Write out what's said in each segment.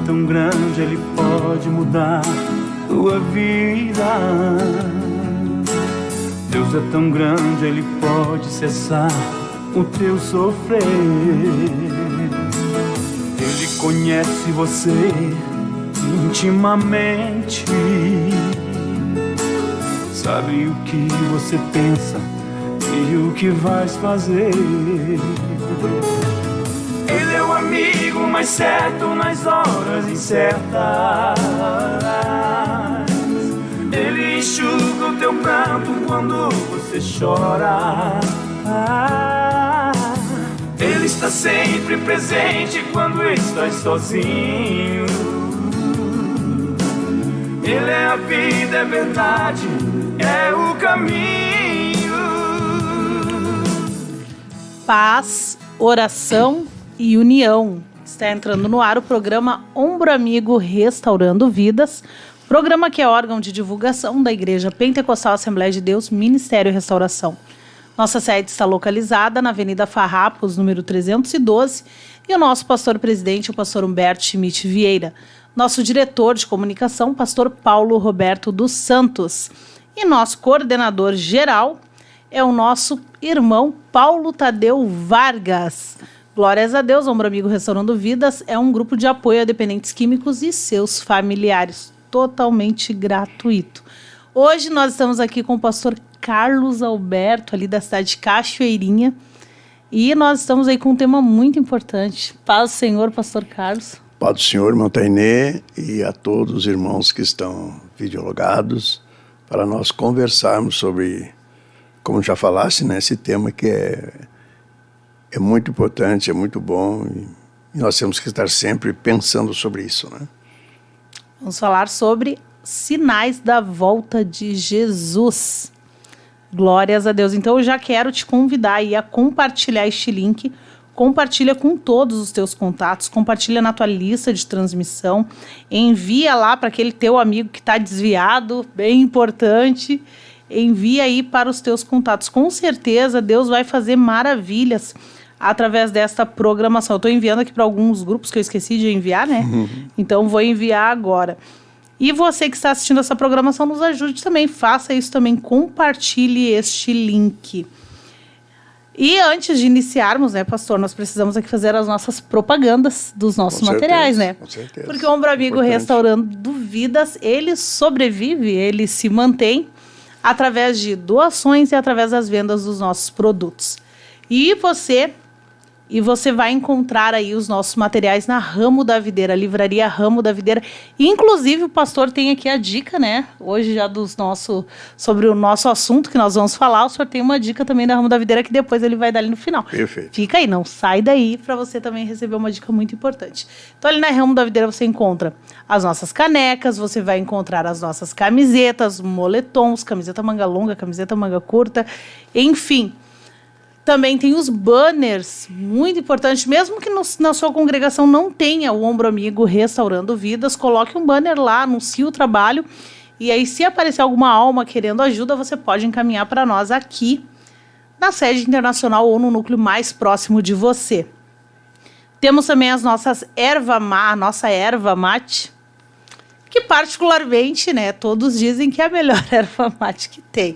tão grande, Ele pode mudar tua vida. Deus é tão grande, Ele pode cessar o teu sofrer. Ele conhece você intimamente, sabe o que você pensa e o que vais fazer. Ele é o amigo mais certo nas horas incertas. Ele enxuga o teu pranto quando você chora. Ele está sempre presente quando estás sozinho. Ele é a vida, é verdade, é o caminho. Paz, oração e união. Está entrando no ar o programa Ombro Amigo Restaurando Vidas, programa que é órgão de divulgação da Igreja Pentecostal Assembleia de Deus, Ministério Restauração. Nossa sede está localizada na Avenida Farrapos, número 312, e o nosso pastor-presidente, o pastor Humberto Schmidt Vieira. Nosso diretor de comunicação, pastor Paulo Roberto dos Santos. E nosso coordenador geral é o nosso irmão Paulo Tadeu Vargas. Glórias a Deus, Ombro Amigo Restaurando Vidas é um grupo de apoio a dependentes químicos e seus familiares, totalmente gratuito. Hoje nós estamos aqui com o pastor Carlos Alberto, ali da cidade de Cachoeirinha, e nós estamos aí com um tema muito importante. Paz do Senhor, pastor Carlos. Paz do Senhor, irmão Tainê, e a todos os irmãos que estão videologados, para nós conversarmos sobre, como já falasse, né, esse tema que é muito importante, é muito bom, e nós temos que estar sempre pensando sobre isso, né? Vamos falar sobre sinais da volta de Jesus. Glórias a Deus. Então eu já quero te convidar aí a compartilhar este link. Compartilha com todos os teus contatos, compartilha na tua lista de transmissão, envia lá para aquele teu amigo que está desviado, bem importante, envia aí para os teus contatos. Com certeza Deus vai fazer maravilhas através desta programação. Eu estou enviando aqui para alguns grupos que eu esqueci de enviar, né? Então vou enviar agora. E você que está assistindo essa programação, nos ajude também, faça isso também, compartilhe este link. E antes de iniciarmos, né, pastor, nós precisamos aqui fazer as nossas propagandas dos nossos materiais, né? Com certeza. Porque o Ombro Amigo Restaurando Vidas, ele sobrevive, ele se mantém através de doações e através das vendas dos nossos produtos. E você vai encontrar aí os nossos materiais na Ramo da Videira, livraria Ramo da Videira. Inclusive, o pastor tem aqui a dica, né? Hoje já sobre o nosso assunto que nós vamos falar, o senhor tem uma dica também da Ramo da Videira que depois ele vai dar ali no final. Perfeito. Fica aí, não sai daí para você também receber uma dica muito importante. Então, ali na Ramo da Videira você encontra as nossas canecas, você vai encontrar as nossas camisetas, moletons, camiseta manga longa, camiseta manga curta, enfim. Também tem os banners, muito importante, mesmo que na sua congregação não tenha o Ombro Amigo Restaurando Vidas, coloque um banner lá, anuncie o trabalho, e aí se aparecer alguma alma querendo ajuda, você pode encaminhar para nós aqui, na sede internacional ou no núcleo mais próximo de você. Temos também a nossa erva mate, que particularmente, né, todos dizem que é a melhor erva mate que tem.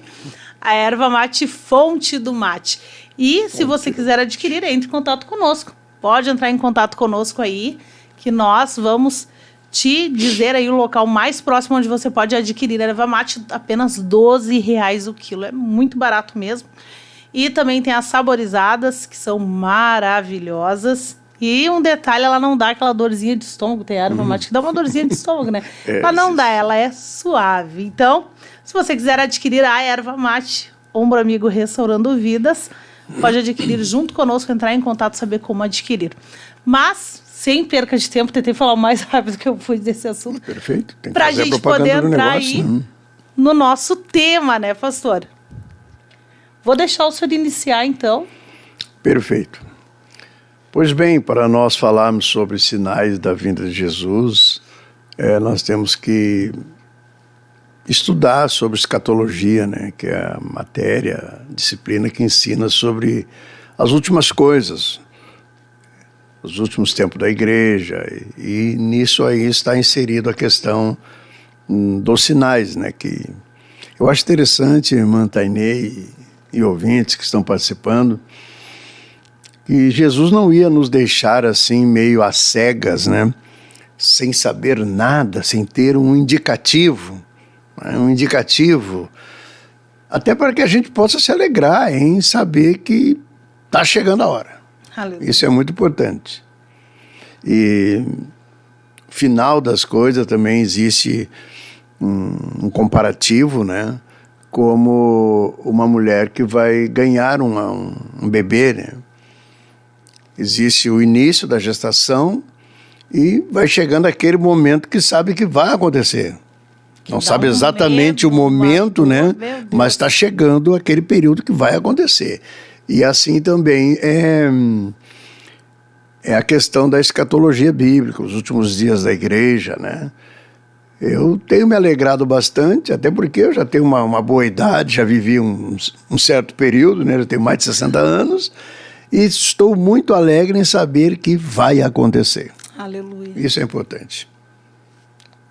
A erva mate Fonte do Mate. E se você quiser adquirir, entre em contato conosco. Pode entrar em contato conosco aí, que nós vamos te dizer aí o local mais próximo onde você pode adquirir a erva mate, apenas R$12 o quilo. É muito barato mesmo. E também tem as saborizadas, que são maravilhosas. E um detalhe, ela não dá aquela dorzinha de estômago. Tem a erva mate que dá uma dorzinha de estômago, né? Ela não dá, ela é suave. Então, se você quiser adquirir a erva mate, Ombro Amigo Restaurando Vidas, pode adquirir junto conosco, entrar em contato, saber como adquirir. Mas, sem perca de tempo, tentei falar o mais rápido que eu pude desse assunto. Perfeito. Tem que pra fazer gente a propaganda poder do entrar negócio, aí né? no nosso tema, né, pastor? Vou deixar o senhor iniciar, então. Perfeito. Pois bem, para nós falarmos sobre sinais da vinda de Jesus, nós temos que estudar sobre escatologia, né, que é a matéria, a disciplina que ensina sobre as últimas coisas, os últimos tempos da igreja, e nisso aí está inserido a questão dos sinais, né? Que eu acho interessante, irmã Tainê e ouvintes que estão participando, que Jesus não ia nos deixar assim meio às cegas, né? Sem saber nada, sem ter um indicativo, né? Um indicativo, até para que a gente possa se alegrar em saber que está chegando a hora. Aleluia. Isso é muito importante. E final das coisas também existe um comparativo, né? Como uma mulher que vai ganhar um bebê, né? Existe o início da gestação e vai chegando aquele momento que sabe que vai acontecer. Não sabe exatamente o momento, né? Mas está chegando aquele período que vai acontecer. E assim também é a questão da escatologia bíblica, os últimos dias da igreja, né? Eu tenho me alegrado bastante, até porque eu já tenho uma boa idade, já vivi um certo período, né? Eu tenho mais de 60 anos e estou muito alegre em saber que vai acontecer. Aleluia. Isso é importante.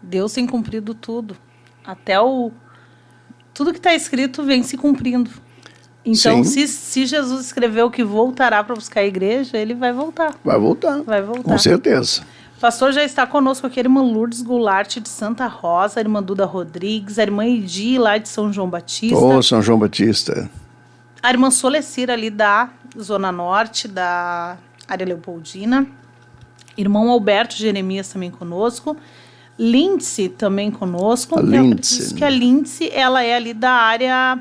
Deus tem cumprido tudo. Até tudo que está escrito vem se cumprindo. Então, se Jesus escreveu que voltará para buscar a igreja, ele vai voltar. Vai voltar. Vai voltar. Com certeza. Pastor, já está conosco aqui a irmã Lourdes Goulart de Santa Rosa, a irmã Duda Rodrigues, a irmã Edi lá de São João Batista. São João Batista. A irmã Solecira ali da Zona Norte, da área Leopoldina. Irmão Alberto Jeremias também conosco. Lindsay também conosco. Lindsay. Que a Lindsay, ela é ali da área...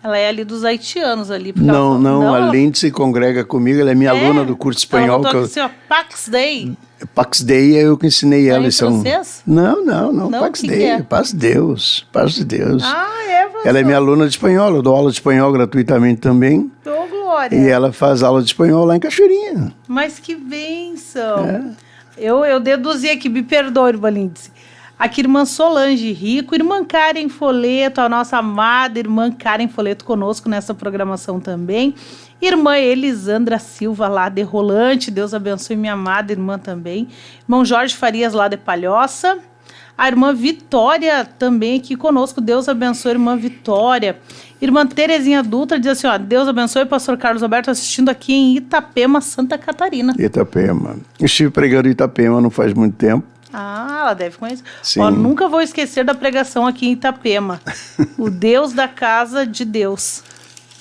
Ela é ali dos haitianos ali. Não, a Lindsay congrega comigo, ela é minha aluna do curso espanhol. Ela assim, ó, Pax Dei. Pax Dei é eu que ensinei ela. Em francês? Não, Pax Dei, é? Paz de Deus, Paz de Deus. Professor? Ela é minha aluna de espanhol, eu dou aula de espanhol gratuitamente também. Ô, glória. E ela faz aula de espanhol lá em Cachoeirinha. Mas que bênção. Eu deduzi aqui, me perdoe, irmã Lindsay. Aqui, irmã Solange Rico, irmã Karen Foleto, a nossa amada irmã Karen Foleto conosco nessa programação também. Irmã Elisandra Silva, lá de Rolante, Deus abençoe minha amada irmã também. Irmão Jorge Farias, lá de Palhoça. A irmã Vitória também aqui conosco, Deus abençoe, irmã Vitória. Irmã Terezinha Dutra diz assim, ó, Deus abençoe, pastor Carlos Alberto, assistindo aqui em Itapema, Santa Catarina. Itapema. Estive pregando em Itapema não faz muito tempo. Ela deve conhecer. Sim. Ó, nunca vou esquecer da pregação aqui em Itapema. O Deus da casa de Deus.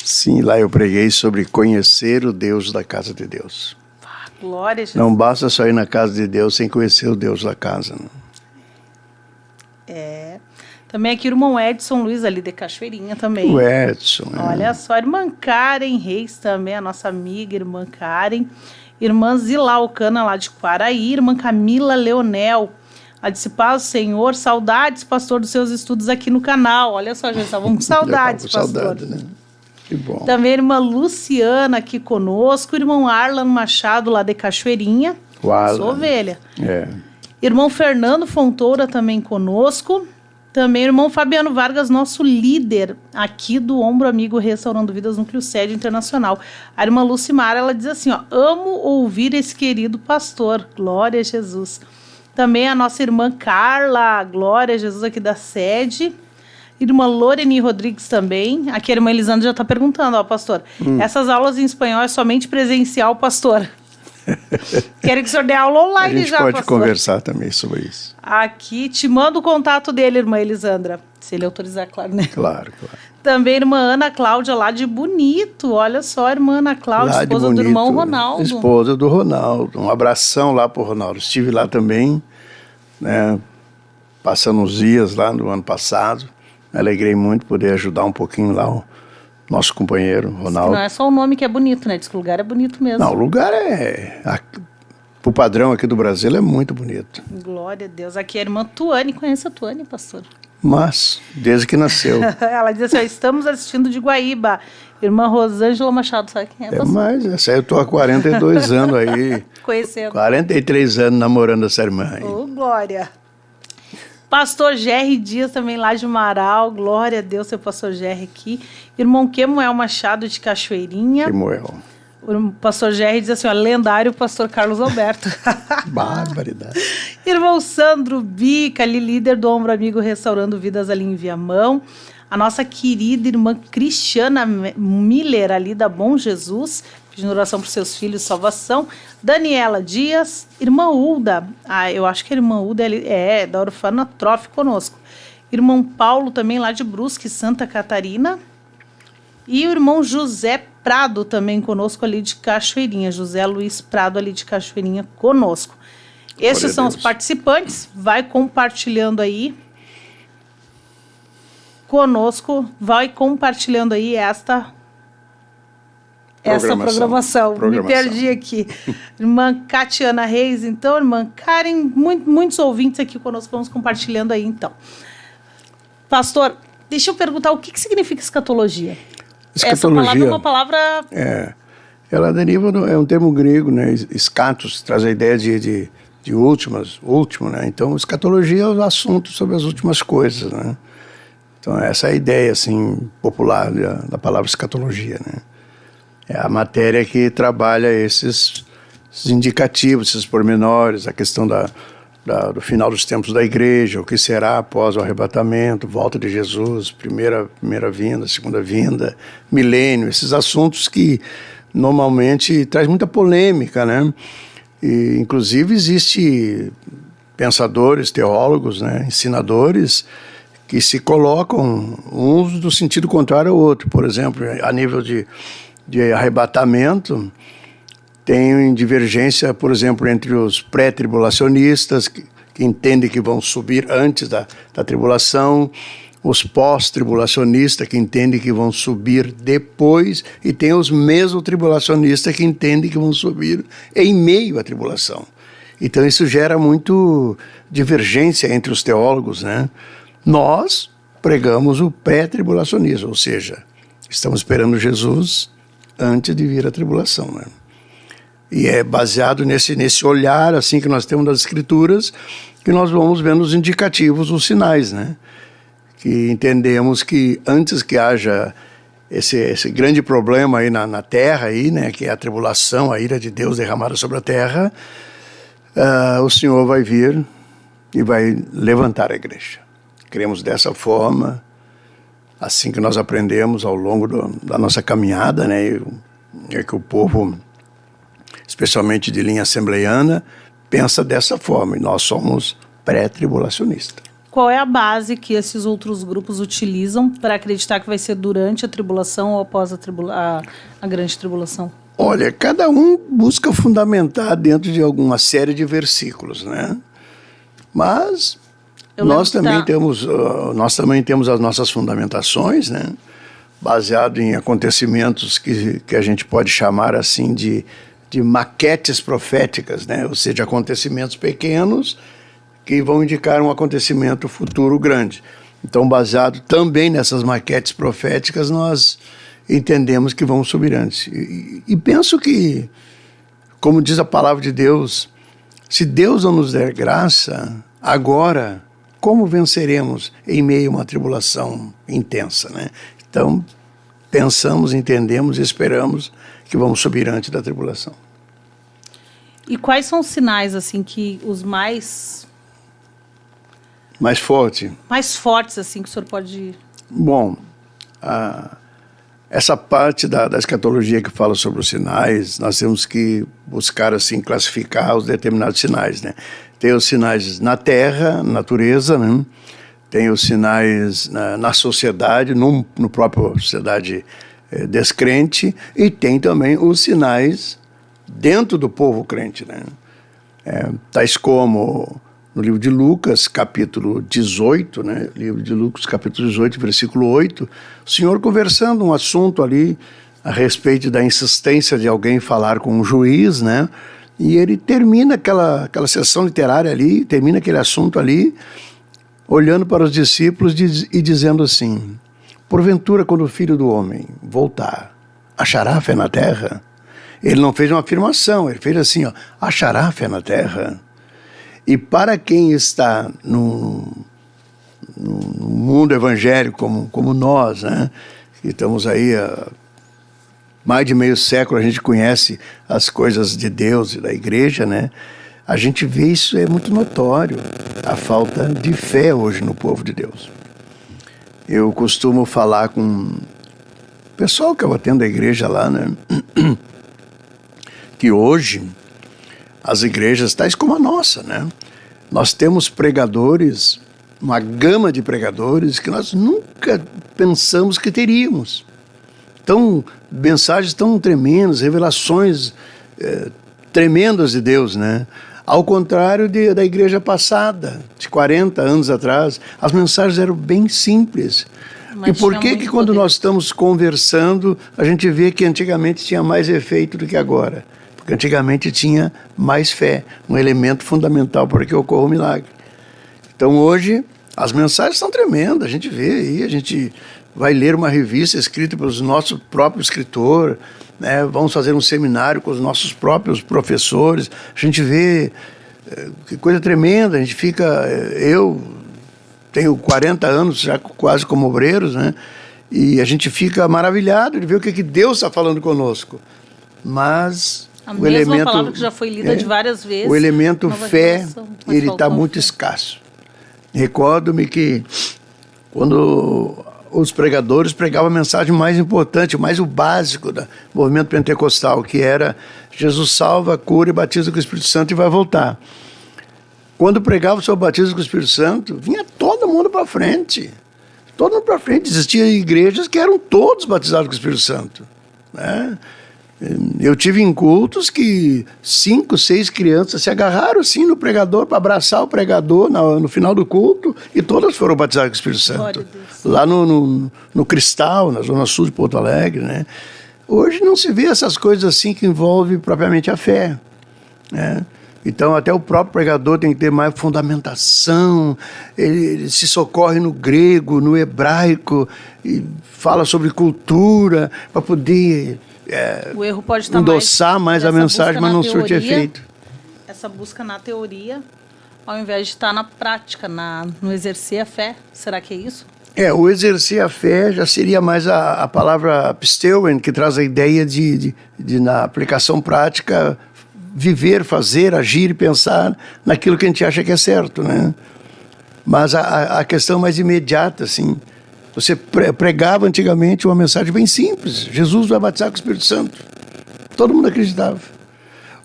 Sim, lá eu preguei sobre conhecer o Deus da casa de Deus. Glória a Jesus. Não basta só ir na casa de Deus sem conhecer o Deus da casa. Não. Também aqui o irmão Edson Luiz ali de Cachoeirinha também. O Edson. Olha só, irmã Karen Reis também, a nossa amiga irmã Karen. Irmã Zila Alcana, lá de Quaraí. Irmã Camila Leonel, a discipar o Senhor. Saudades, pastor, dos seus estudos aqui no canal. Olha só, já estavam com saudades, pastor. Saudade, né? Que bom. Também a irmã Luciana aqui conosco. Irmão Arlan Machado, lá de Cachoeirinha. Sou ovelha. Irmão Fernando Fontoura também conosco. Também o irmão Fabiano Vargas, nosso líder aqui do Ombro Amigo Restaurando Vidas Núcleo Sede Internacional. A irmã Lucimar, ela diz assim, ó, amo ouvir esse querido pastor, glória a Jesus. Também a nossa irmã Carla, glória a Jesus aqui da sede. Irmã Loreni Rodrigues também. Aqui a irmã Elisandra já está perguntando, ó, pastor, essas aulas em espanhol é somente presencial, pastor? Quero que o senhor dê aula online já, pastor. A gente pode conversar também sobre isso. Aqui, te mando o contato dele, irmã Elisandra. Se ele autorizar, claro, né? Claro. Também irmã Ana Cláudia, lá de Bonito. Olha só, irmã Ana Cláudia, lá esposa do irmão Ronaldo. Esposa do Ronaldo. Um abração lá pro Ronaldo. Estive lá também, né? Passando uns dias lá no ano passado. Me alegrei muito poder ajudar um pouquinho lá o nosso companheiro, Ronaldo. Não é só o nome que é bonito, né? Diz que o lugar é bonito mesmo. Não, o lugar pro padrão aqui do Brasil, é muito bonito. Glória a Deus. Aqui a irmã Tuane. Conhece a Tuane, pastor? Mas, desde que nasceu. Ela diz assim, ó, estamos assistindo de Guaíba. Irmã Rosângela Machado, sabe quem é, pastor? Mas, essa aí eu tô há 42 anos aí. Conhecendo. 43 anos namorando essa irmã aí. Ô, glória. Pastor Gerry Dias, também lá de Marau. Glória a Deus, seu pastor Gerry aqui. Irmão Quemuel Machado, de Cachoeirinha. Quemuel. O pastor Jerry diz assim, ó, lendário pastor Carlos Alberto. Barbaridade. Irmão Sandro Bica, ali líder do Ombro Amigo Restaurando Vidas ali em Viamão. A nossa querida irmã Cristiana Miller, ali da Bom Jesus, pedindo oração para seus filhos, salvação. Daniela Dias, irmã Ulda, eu acho que a irmã Ulda é da Orfanatrofe conosco. Irmão Paulo também lá de Brusque, Santa Catarina. E o irmão José Prado também conosco ali de Cachoeirinha. José Luiz Prado ali de Cachoeirinha conosco. Estes são os participantes. Vai compartilhando aí conosco. Vai compartilhando aí essa programação. Me perdi aqui. Irmã Catiana Reis, então, irmã Karen, muitos ouvintes aqui conosco. Vamos compartilhando aí, então. Pastor, deixa eu perguntar o que significa escatologia? Essa palavra é uma palavra... Ela deriva, é um termo grego, né? Escatos, traz a ideia de último, né? Então, escatologia é o assunto sobre as últimas coisas, né? Então, essa é a ideia, assim, popular da palavra escatologia, né? É a matéria que trabalha esses indicativos, esses pormenores, a questão do final dos tempos da igreja, o que será após o arrebatamento, volta de Jesus, primeira vinda, segunda vinda, milênio, esses assuntos que normalmente traz muita polêmica, né? E, inclusive, existe pensadores, teólogos, né, ensinadores que se colocam uns do sentido contrário ao outro. Por exemplo, a nível de arrebatamento, tem divergência, por exemplo, entre os pré-tribulacionistas, que entendem que vão subir antes da tribulação, os pós-tribulacionistas, que entendem que vão subir depois, e tem os mesotribulacionistas, que entendem que vão subir em meio à tribulação. Então, isso gera muito divergência entre os teólogos, né? Nós pregamos o pré-tribulacionismo, ou seja, estamos esperando Jesus antes de vir a tribulação, né? E é baseado nesse olhar assim que nós temos das Escrituras, que nós vamos vendo os indicativos, os sinais, né? Que entendemos que antes que haja esse grande problema aí na terra, aí, né? Que é a tribulação, a ira de Deus derramada sobre a terra, o Senhor vai vir e vai levantar a igreja. Cremos dessa forma, assim que nós aprendemos ao longo da nossa caminhada, né? É que o povo, especialmente de linha assembleiana, pensa dessa forma, e nós somos pré-tribulacionistas. Qual é a base que esses outros grupos utilizam para acreditar que vai ser durante a tribulação ou após a grande tribulação? Olha, cada um busca fundamentar dentro de alguma série de versículos, né? Mas nós também temos as nossas fundamentações, né? Baseado em acontecimentos que a gente pode chamar assim de maquetes proféticas, né? Ou seja, acontecimentos pequenos que vão indicar um acontecimento futuro grande. Então, baseado também nessas maquetes proféticas, nós entendemos que vamos subir antes. E penso que, como diz a palavra de Deus, se Deus não nos der graça, agora, como venceremos em meio a uma tribulação intensa, né? Então, pensamos, entendemos e esperamos que vamos subir antes da tribulação. E quais são os sinais, assim, que os mais fortes, assim, que o senhor pode... Bom, essa parte da escatologia que fala sobre os sinais, nós temos que buscar, assim, classificar os determinados sinais, né? Tem os sinais na terra, na natureza, né? Tem os sinais na sociedade, no próprio sociedade descrente, e tem também os sinais dentro do povo crente, né? Tais como no livro de Lucas, capítulo 18, né? Livro de Lucas, capítulo 18, versículo 8, o Senhor conversando um assunto ali a respeito da insistência de alguém falar com um juiz, né? E ele termina aquela sessão literária ali, termina aquele assunto ali, olhando para os discípulos e dizendo assim: porventura, quando o Filho do Homem voltar, achará fé na terra? Ele não fez uma afirmação, ele fez assim, ó, achará fé na terra? E para quem está no mundo evangélico como nós, né, que estamos aí mais de meio século a gente conhece as coisas de Deus e da igreja, né? A gente vê isso, é muito notório, a falta de fé hoje no povo de Deus. Eu costumo falar com o pessoal que eu atendo a igreja lá, né? Que hoje as igrejas, tais como a nossa, né? Nós temos pregadores, uma gama de pregadores que nós nunca pensamos que teríamos. Então, mensagens tão tremendas, revelações tremendas de Deus, né? Ao contrário da igreja passada, de 40 anos atrás, as mensagens eram bem simples. Mas e por que quando poder. nós estamos conversando, a gente vê que antigamente tinha mais efeito do que agora? Porque antigamente tinha mais fé, um elemento fundamental para que ocorra o milagre. Então hoje, as mensagens são tremendas, a gente vê aí, a gente vai ler uma revista escrita pelo nosso próprio escritor, né? Vamos fazer um seminário com os nossos próprios professores, a gente vê que coisa tremenda, a gente fica, eu tenho 40 anos já quase como obreiros, né? E a gente fica maravilhado de ver o que Deus está falando conosco. Mas A o mesma elemento, palavra que já foi lida de várias vezes. o elemento nova fé, revelação, mas ele está faltou muito fé. escasso. Recordo-me que quando os pregadores pregavam a mensagem mais importante, mais o básico do movimento pentecostal, que era Jesus salva, cura e batiza com o Espírito Santo e vai voltar. Quando pregava sobre o batismo com o Espírito Santo, vinha todo mundo para frente. Todo mundo para frente. Existiam igrejas que eram todos batizados com o Espírito Santo, né? Eu tive em cultos que 5, 6 crianças se agarraram assim no pregador para abraçar o pregador no final do culto e todas foram batizadas com o Espírito Santo. Glória a Deus. Lá no Cristal, na zona sul de Porto Alegre, né? Hoje não se vê essas coisas assim que envolvem propriamente a fé, né? Então até o próprio pregador tem que ter mais fundamentação, ele se socorre no grego, no hebraico, e fala sobre cultura para poder O erro pode estar endossar mais a essa mensagem, busca mas na não surte teoria, efeito. Essa busca na teoria, ao invés de estar na prática, no exercer a fé. Será que é isso? O exercer a fé já seria mais a palavra pisteuen, que traz a ideia de na aplicação prática, viver, fazer, agir e pensar naquilo que a gente acha que é certo, né? Mas a questão mais imediata, assim, você pregava antigamente uma mensagem bem simples: Jesus vai batizar com o Espírito Santo. Todo mundo acreditava.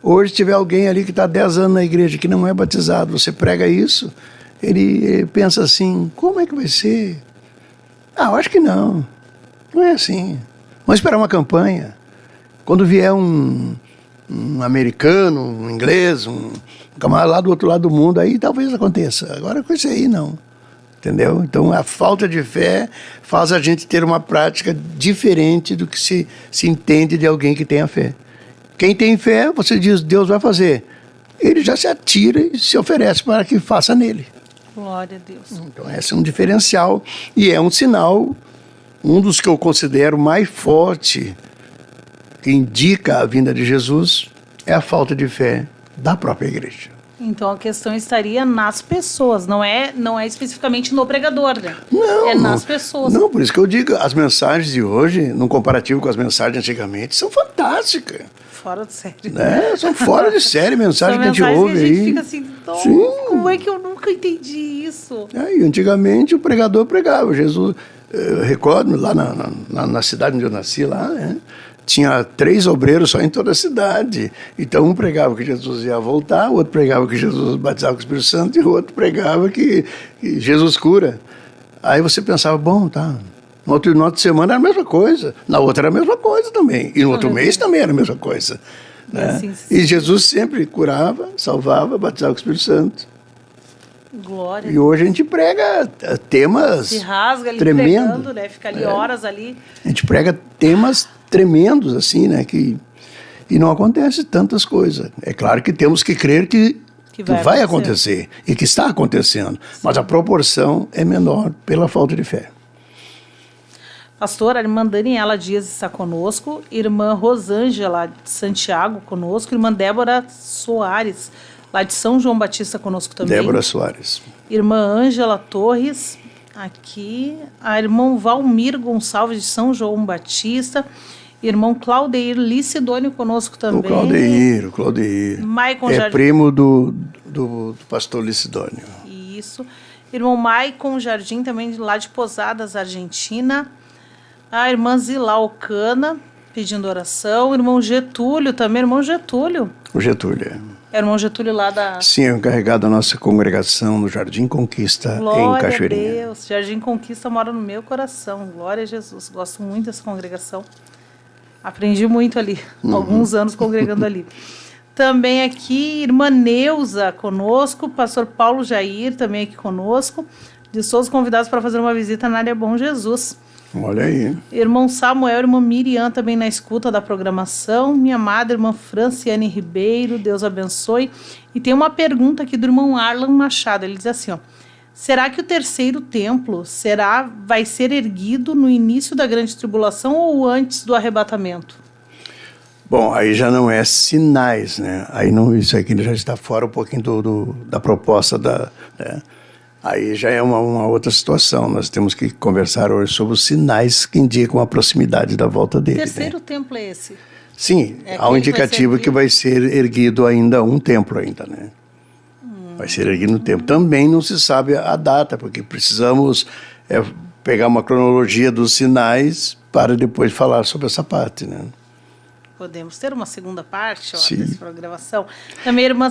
Hoje, se tiver alguém ali que está 10 anos na igreja que não é batizado, você prega isso, ele pensa assim: como é que vai ser? Eu acho que não. Não é assim. Vamos esperar uma campanha. Quando vier um americano, um inglês, um camarada lá do outro lado do mundo, aí talvez aconteça. Agora com isso aí, não. Entendeu? Então, a falta de fé faz a gente ter uma prática diferente do que se entende de alguém que tenha fé. Quem tem fé, você diz: Deus vai fazer. Ele já se atira e se oferece para que faça nele. Glória a Deus. Então, esse é um diferencial e é um sinal, um dos que eu considero mais forte, que indica a vinda de Jesus, é a falta de fé da própria igreja. Então a questão estaria nas pessoas, não é especificamente no pregador, né? Não, é nas pessoas. Não, por isso que eu digo, as mensagens de hoje, num comparativo com as mensagens de antigamente, são fantásticas. Fora de série. Né? São fora de série, mensagens São que a gente mensagens ouve que a gente aí. fica assim: Sim. como é que eu nunca entendi isso? E antigamente o pregador pregava. Jesus, eu recordo, lá na cidade onde eu nasci, lá, né? Tinha 3 obreiros só em toda a cidade. Então um pregava que Jesus ia voltar, o outro pregava que Jesus batizava com o Espírito Santo e o outro pregava que Jesus cura. Aí você pensava: bom, tá. No outro semana era a mesma coisa, na outra era a mesma coisa também, e no outro mês também era a mesma coisa, né? Assim, E Jesus sempre curava, salvava, batizava com o Espírito Santo. Glória. E hoje a gente prega temas Se rasga ali tremendos. pregando, né? Fica ali horas ali. A gente prega temas tremendos, assim, né? E não acontece tantas coisas. É claro que temos que crer que vai acontecer e que está acontecendo, mas a proporção é menor pela falta de fé. Pastora, a irmã Daniela Dias está conosco, irmã Rosângela de Santiago conosco, irmã Débora Soares, lá de São João Batista conosco também. Débora Soares. Irmã Ângela Torres, aqui. A irmã Valmir Gonçalves de São João Batista. Irmão Claudeir Licidônio conosco também. O Claudeir. Maicon É Jardim. primo do pastor Licidônio. Isso. Irmão Maicon Jardim, também lá de Posadas, Argentina. A irmã Zila Alcana, pedindo oração. Irmão Getúlio também, irmão Getúlio. O Getúlio. É o irmão Getúlio lá da... Sim, é encarregado da nossa congregação no Jardim Conquista, em Glória a Cachoeirinha. Deus. Jardim Conquista mora no meu coração. Glória a Jesus. Gosto muito dessa congregação. Aprendi muito ali. Alguns anos congregando ali. Também aqui, irmã Neuza conosco. Pastor Paulo Jair também aqui conosco. De todos convidados para fazer uma visita na área Bom Jesus. Olha aí. Irmão Samuel, irmã Miriam também na escuta da programação. Minha amada irmã Franciane Ribeiro, Deus abençoe. E tem uma pergunta aqui do irmão Arlan Machado. Ele diz assim, ó. Será que o terceiro templo vai ser erguido no início da grande tribulação ou antes do arrebatamento? Bom, aí já não é sinais, né? Aí não, isso aqui já está fora um pouquinho da proposta né? Aí já é uma outra situação. Nós temos que conversar hoje sobre os sinais que indicam a proximidade da volta dele. Terceiro né? templo é esse? Sim, É há um indicativo que vai vai ser erguido ainda um templo ainda, né? Vai ser erguido no templo. Também não se sabe a data, porque precisamos pegar uma cronologia dos sinais para depois falar sobre essa parte, né? Podemos ter uma segunda parte Sim. dessa programação. Também a irmã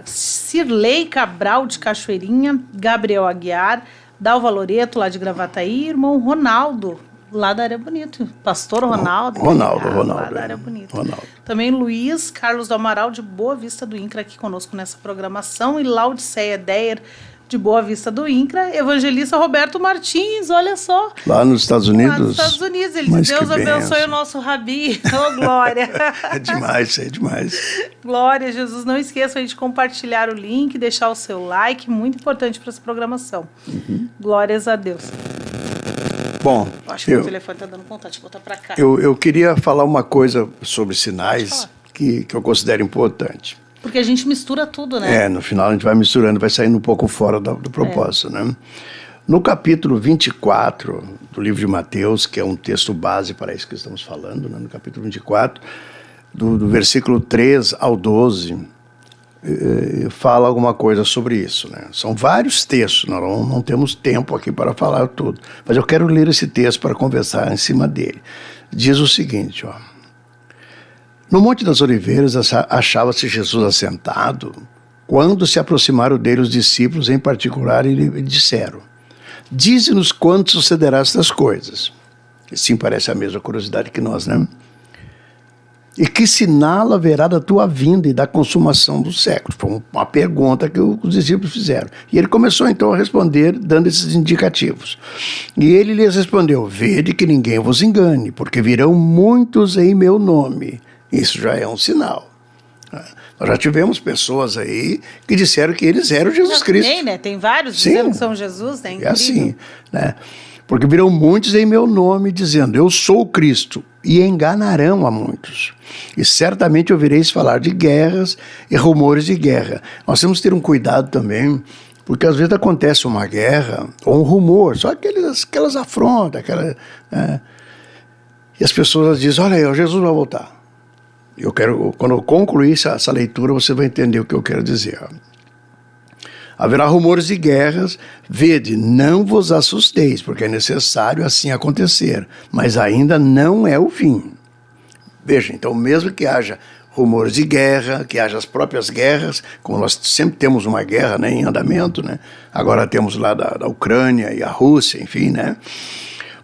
Cirlei Cabral, de Cachoeirinha, Gabriel Aguiar, Dalva Loreto, lá de Gravataí, irmão Ronaldo, lá da Área Bonito. Pastor Ronaldo. Lá da Área Bonito. Ronaldo. Também Luiz Carlos do Amaral, de Boa Vista do INCRA, aqui conosco nessa programação. E Laudiceia Deyer, de Boa Vista do INCRA. Evangelista Roberto Martins, olha só. Lá nos Estados Unidos? Lá nos Estados Unidos. Ele Mas diz, Deus que abençoe bênção. o nosso Rabi. Oh, glória. É demais, isso é demais. Glória a Jesus. Não esqueçam aí de compartilhar o link, deixar o seu like. Muito importante para essa programação. Glórias a Deus. Bom, Acho que o telefone está dando contato. Deixa eu botar para cá. eu queria falar uma coisa sobre sinais que eu considero importante. Porque a gente mistura tudo, né? No final a gente vai misturando, vai saindo um pouco fora do propósito, né? No capítulo 24 do livro de Mateus, que é um texto base para isso que estamos falando, né? No capítulo 24, do versículo 3 ao 12, fala alguma coisa sobre isso, né? São vários textos, nós não temos tempo aqui para falar tudo, mas eu quero ler esse texto para conversar em cima dele. Diz o seguinte, ó. No Monte das Oliveiras achava-se Jesus assentado, quando se aproximaram dele os discípulos em particular e lhe disseram, dize-nos quando sucederá estas coisas. E sim, parece a mesma curiosidade que nós, né? E que sinal haverá da tua vinda e da consumação dos séculos? Foi uma pergunta que os discípulos fizeram. E ele começou então a responder, dando esses indicativos. E ele lhes respondeu, vede que ninguém vos engane, porque virão muitos em meu nome. Isso já é um sinal. Nós já tivemos pessoas aí que disseram que eles eram Jesus Cristo. Tem, né? Tem vários Sim. dizendo que são Jesus, né? Incrível. É assim, né? Porque virão muitos em meu nome, dizendo, eu sou o Cristo, e enganarão a muitos. E certamente ouvireis falar de guerras e rumores de guerra. Nós temos que ter um cuidado também, porque às vezes acontece uma guerra ou um rumor, só aquelas afrontas, e as pessoas dizem, olha aí, Jesus vai voltar. Quando eu concluir essa leitura, você vai entender o que eu quero dizer. Haverá rumores de guerras, vede, não vos assusteis, porque é necessário assim acontecer, mas ainda não é o fim. Veja, então mesmo que haja rumores de guerra, que haja as próprias guerras, como nós sempre temos uma guerra, né, em andamento, né? Agora temos lá da Ucrânia e a Rússia, enfim, né?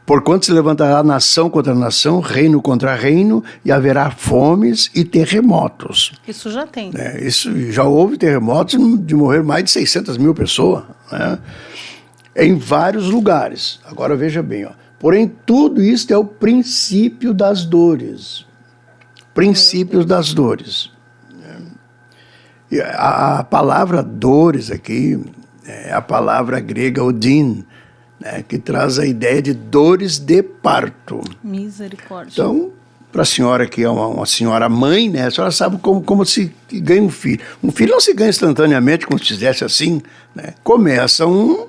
Porquanto se levantará nação contra nação, reino contra reino, e haverá fomes e terremotos. Isso já tem. Isso já houve terremotos de morrer mais de 600 mil pessoas, né? Em vários lugares. Agora veja bem, ó. Porém tudo isso é o princípio das dores. Princípios das dores. E a palavra dores aqui é a palavra grega odin, né, que traz a ideia de dores de parto. Misericórdia. Então, para a senhora que é uma senhora mãe, né, a senhora sabe como se ganha um filho. Um filho não se ganha instantaneamente, como se fizesse assim, né? Começa um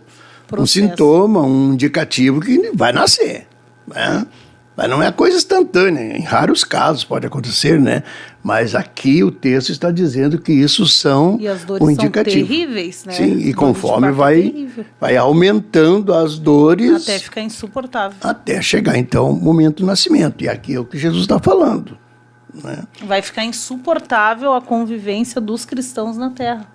sintoma, um indicativo que vai nascer, né? Mas não é coisa instantânea, em raros casos pode acontecer, né? Mas aqui o texto está dizendo que isso são E as dores um são indicativo. terríveis, né? Sim, e Dor de conforme parto é vai, terrível. vai aumentando as dores Até ficar insuportável. até chegar, então, o momento do nascimento. E aqui é o que Jesus está falando, né? Vai ficar insuportável a convivência dos cristãos na Terra.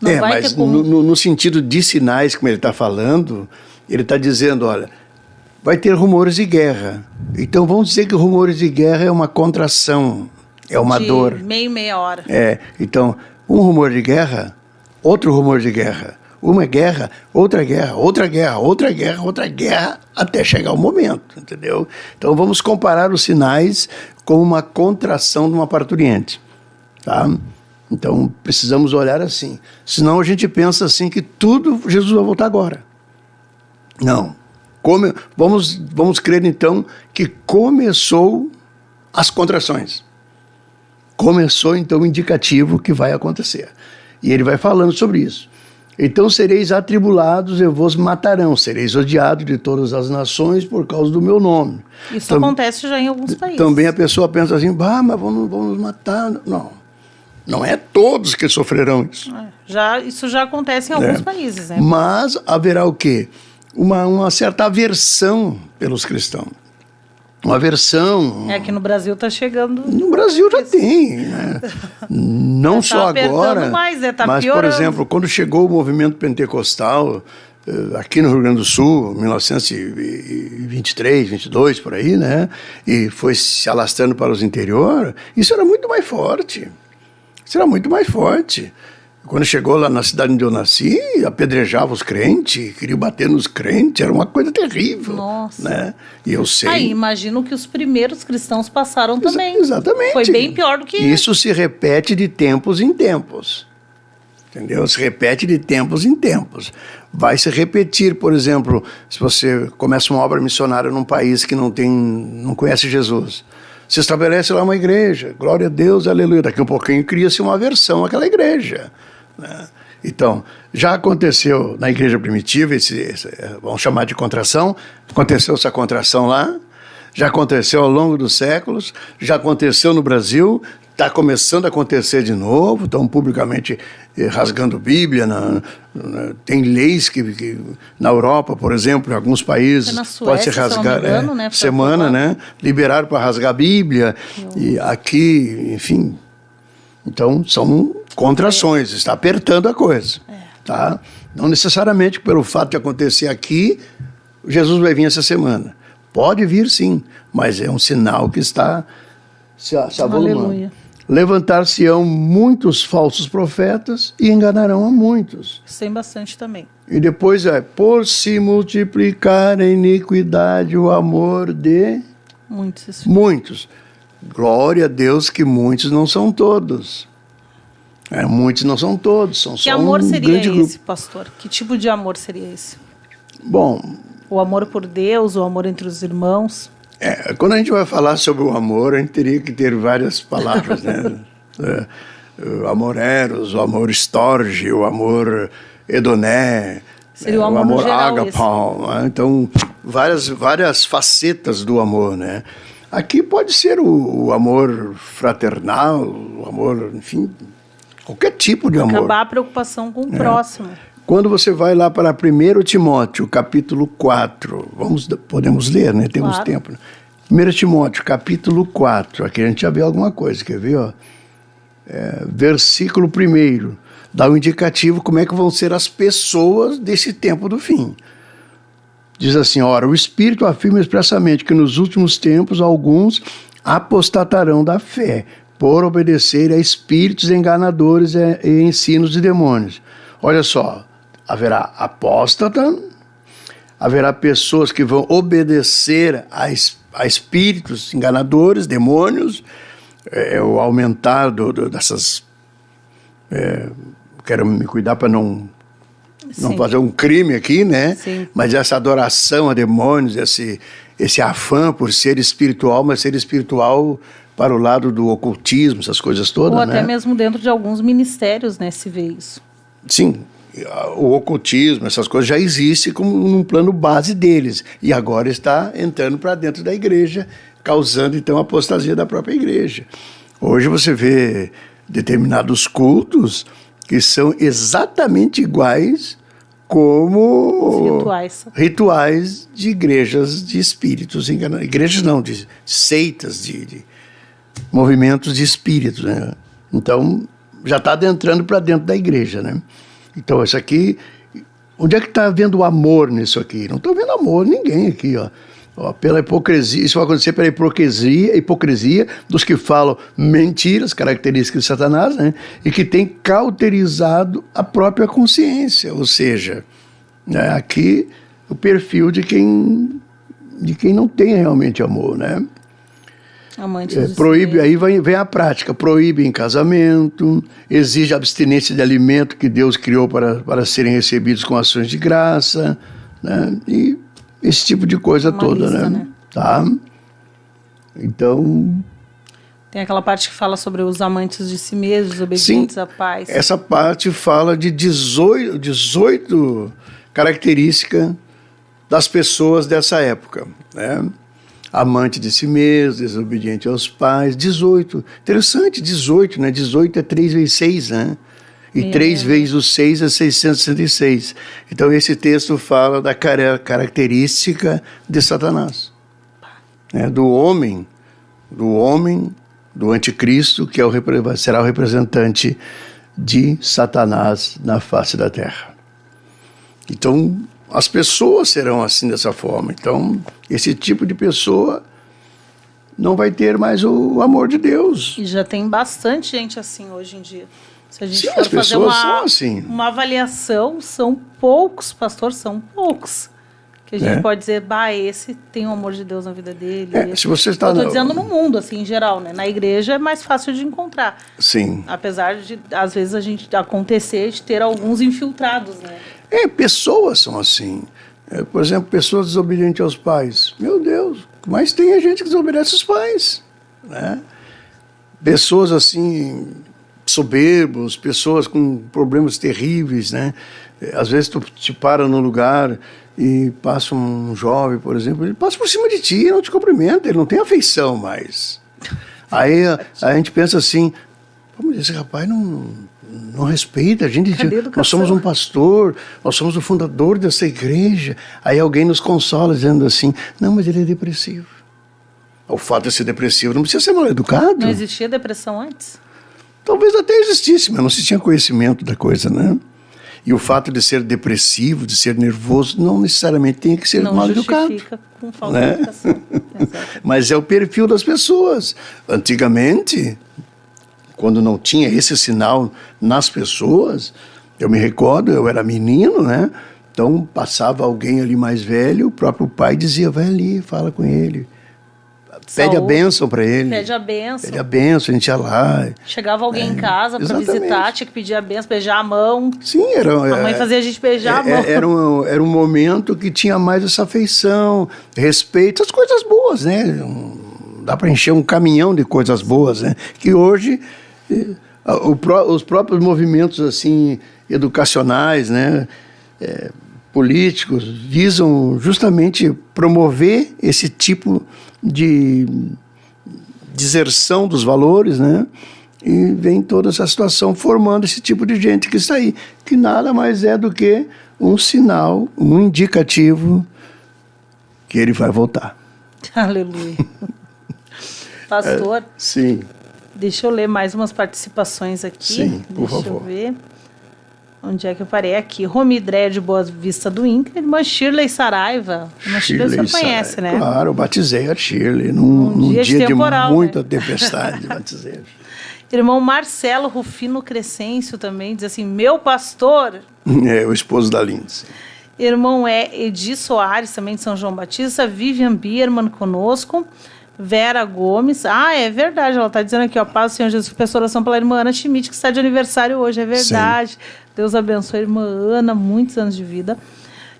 Não vai mas ter como... no sentido de sinais, como ele está falando, ele está dizendo, olha, vai ter rumores de guerra. Então vamos dizer que rumores de guerra é uma contração, é uma de dor. meia hora. Então, um rumor de guerra, outro rumor de guerra. Uma guerra, outra guerra, outra guerra, outra guerra, outra guerra, até chegar o momento, entendeu? Então vamos comparar os sinais com uma contração de uma parturiente, tá? Então precisamos olhar assim. Senão a gente pensa assim que tudo Jesus vai voltar agora. Não. Vamos crer então que começou as contrações. Começou então o indicativo que vai acontecer. E ele vai falando sobre isso. Então sereis atribulados e vos matarão, sereis odiados de todas as nações por causa do meu nome. Isso acontece já em alguns países. Também a pessoa pensa assim, mas vamos matar. Não é todos que sofrerão isso. Isso já acontece em alguns países, né? Mas haverá o quê? Uma certa aversão pelos cristãos. Uma aversão. Aqui no Brasil está chegando. No Brasil já tem, né? Não só agora, mais, né? mas, piorando. por exemplo, quando chegou o movimento pentecostal, aqui no Rio Grande do Sul, 1923, 22, por aí, né? E foi se alastrando para os interiores, isso era muito mais forte. Isso era muito mais forte. Quando chegou lá na cidade onde eu nasci, apedrejava os crentes, queria bater nos crentes, era uma coisa terrível. Nossa. Né? E eu sei. Aí, imagino que os primeiros cristãos passaram também. Exatamente. Foi bem pior do que... Isso se repete de tempos em tempos. Entendeu? Se repete de tempos em tempos. Vai se repetir, por exemplo, se você começa uma obra missionária num país que não conhece Jesus. Se estabelece lá uma igreja, glória a Deus, aleluia. Daqui a um pouquinho cria-se uma aversão àquela igreja. Né? Então, já aconteceu na igreja primitiva, vamos chamar de contração, aconteceu essa contração lá, já aconteceu ao longo dos séculos, já aconteceu no Brasil, está começando a acontecer de novo, estão publicamente rasgando Bíblia, tem leis que na Europa, por exemplo, em alguns países, na Suécia, pode se rasgar, se não me engano, né, semana, né? Liberaram para rasgar a Bíblia, e aqui, enfim. Então, são contrações, está apertando a coisa. Tá? Não necessariamente pelo fato de acontecer aqui, Jesus vai vir essa semana. Pode vir sim, mas é um sinal que está se avolumando. Aleluia. Levantar-se-ão muitos falsos profetas e enganarão a muitos. Isso tem bastante também. E depois por se multiplicar a iniquidade, o amor de muitos. Glória a Deus que muitos não são todos. Muitos não são todos, são que só amor um seria grande esse, grupo. pastor? Que tipo de amor seria esse? Bom, o amor por Deus, o amor entre os irmãos? Quando a gente vai falar sobre o amor, a gente teria que ter várias palavras, né? O amor eros, o amor storge, o amor edoné, seria o amor agapau. Né? Então, várias facetas do amor, né? Aqui pode ser o amor fraternal, o amor, enfim, qualquer tipo de amor. Acabar a preocupação com o próximo. Quando você vai lá para 1 Timóteo, capítulo 4, podemos ler, né? Temos tempo. 1 Timóteo, capítulo 4, aqui a gente já vê alguma coisa, quer ver? Ó? Versículo 1, dá um indicativo como é que vão ser as pessoas desse tempo do fim. Diz assim, ora, o Espírito afirma expressamente que nos últimos tempos alguns apostatarão da fé, por obedecer a espíritos enganadores e ensinos de demônios. Olha só, haverá apóstata, haverá pessoas que vão obedecer a espíritos enganadores, demônios, o aumentar dessas... quero me cuidar para não fazer um crime aqui, né? Sim. Mas essa adoração a demônios, esse afã por ser espiritual, mas ser espiritual para o lado do ocultismo, essas coisas todas, ou né? até mesmo dentro de alguns ministérios, né, se vê isso. Sim, o ocultismo, essas coisas já existem como num plano base deles. E agora está entrando para dentro da igreja, causando então a apostasia da própria igreja. Hoje você vê determinados cultos que são exatamente iguais como rituais de igrejas de espíritos enganados. Igrejas não, de seitas, de movimentos de espíritos, né? Então, já está adentrando para dentro da igreja, né? Então, isso aqui... Onde é que está havendo amor nisso aqui? Não estou vendo amor ninguém aqui, ó. Pela hipocrisia, isso vai acontecer pela hipocrisia dos que falam mentiras, características de Satanás, né? E que tem cauterizado a própria consciência, ou seja, né, aqui o perfil de quem não tem realmente amor, né? Proíbe, aí vem a prática, proíbe em casamento, exige abstinência de alimento que Deus criou para serem recebidos com ações de graça, né? E esse tipo de coisa toda, lista, né? Tá? Então... Tem aquela parte que fala sobre os amantes de si mesmos, obedientes à paz. Essa parte fala de 18 características das pessoas dessa época, né? Amante de si mesmo, desobediente aos pais, 18. Interessante, 18, né? 18 é 3 vezes 6, né? E 3 vezes o 6 é 666. Então, esse texto fala da característica de Satanás. Né? Do homem, do anticristo, que será o representante de Satanás na face da terra. Então, as pessoas serão assim, dessa forma. Então, esse tipo de pessoa não vai ter mais o amor de Deus. E já tem bastante gente assim hoje em dia. Se a gente Sim, for as fazer assim. uma avaliação, são poucos, pastor, são poucos. Que a gente pode dizer, esse tem o amor de Deus na vida dele. Se você está... Eu estou dizendo no mundo, assim, em geral, né? Na igreja é mais fácil de encontrar. Sim. Apesar de, às vezes, acontecer de ter alguns infiltrados, né? Pessoas são assim. Por exemplo, pessoas desobedientes aos pais. Meu Deus, mas tem a gente que desobedece aos pais, né? Pessoas assim... soberbos, pessoas com problemas terríveis, né? Às vezes tu te para num lugar e passa um jovem, por exemplo, ele passa por cima de ti e não te cumprimenta, ele não tem afeição mais. Aí a gente pensa assim, mas esse rapaz não respeita a gente. Nós somos um pastor, nós somos o fundador dessa igreja. Aí alguém nos consola dizendo assim, não, mas ele é depressivo. O fato de ser depressivo não precisa ser mal educado. Não existia depressão antes? Talvez até existisse, mas não se tinha conhecimento da coisa, né? E o fato de ser depressivo, de ser nervoso, não necessariamente tem que ser mal educado. Não justifica com falta de educação. Mas é o perfil das pessoas. Antigamente, quando não tinha esse sinal nas pessoas, eu me recordo, eu era menino, né? Então passava alguém ali mais velho, o próprio pai dizia, vai ali, fala com ele. Pede a bênção para ele. Pede a bênção. Pede a bênção, a gente ia lá. Chegava alguém em casa para visitar, tinha que pedir a bênção, beijar a mão. Sim, a mãe fazia a gente beijar a mão. Era um momento que tinha mais essa afeição, respeito, as coisas boas, né? Dá para encher um caminhão de coisas boas, né? Que hoje os próprios movimentos assim educacionais, né? Políticos visam justamente promover esse tipo de deserção dos valores, né? E vem toda essa situação formando esse tipo de gente que está aí, que nada mais é do que um sinal, um indicativo que ele vai voltar. Aleluia. Pastor, sim. Deixa eu ler mais umas participações aqui. Sim, por favor. Deixa eu ver. Onde é que eu parei? Aqui. Romidré de Boa Vista do INCRA, irmã Shirley Saraiva. Irmã Shirley você conhece, né? Claro, eu batizei a Shirley num dia de muita tempestade. Batizei. Irmão Marcelo Rufino Crescêncio também diz assim, meu pastor... o esposo da Lindsay. Irmão Edi Soares, também de São João Batista. Vivian Bierman conosco. Vera Gomes. É verdade, ela está dizendo aqui, paz do Senhor Jesus, peço oração pela irmã Ana Schmidt, que está de aniversário hoje, é verdade. Sim. Deus abençoe a irmã Ana, muitos anos de vida.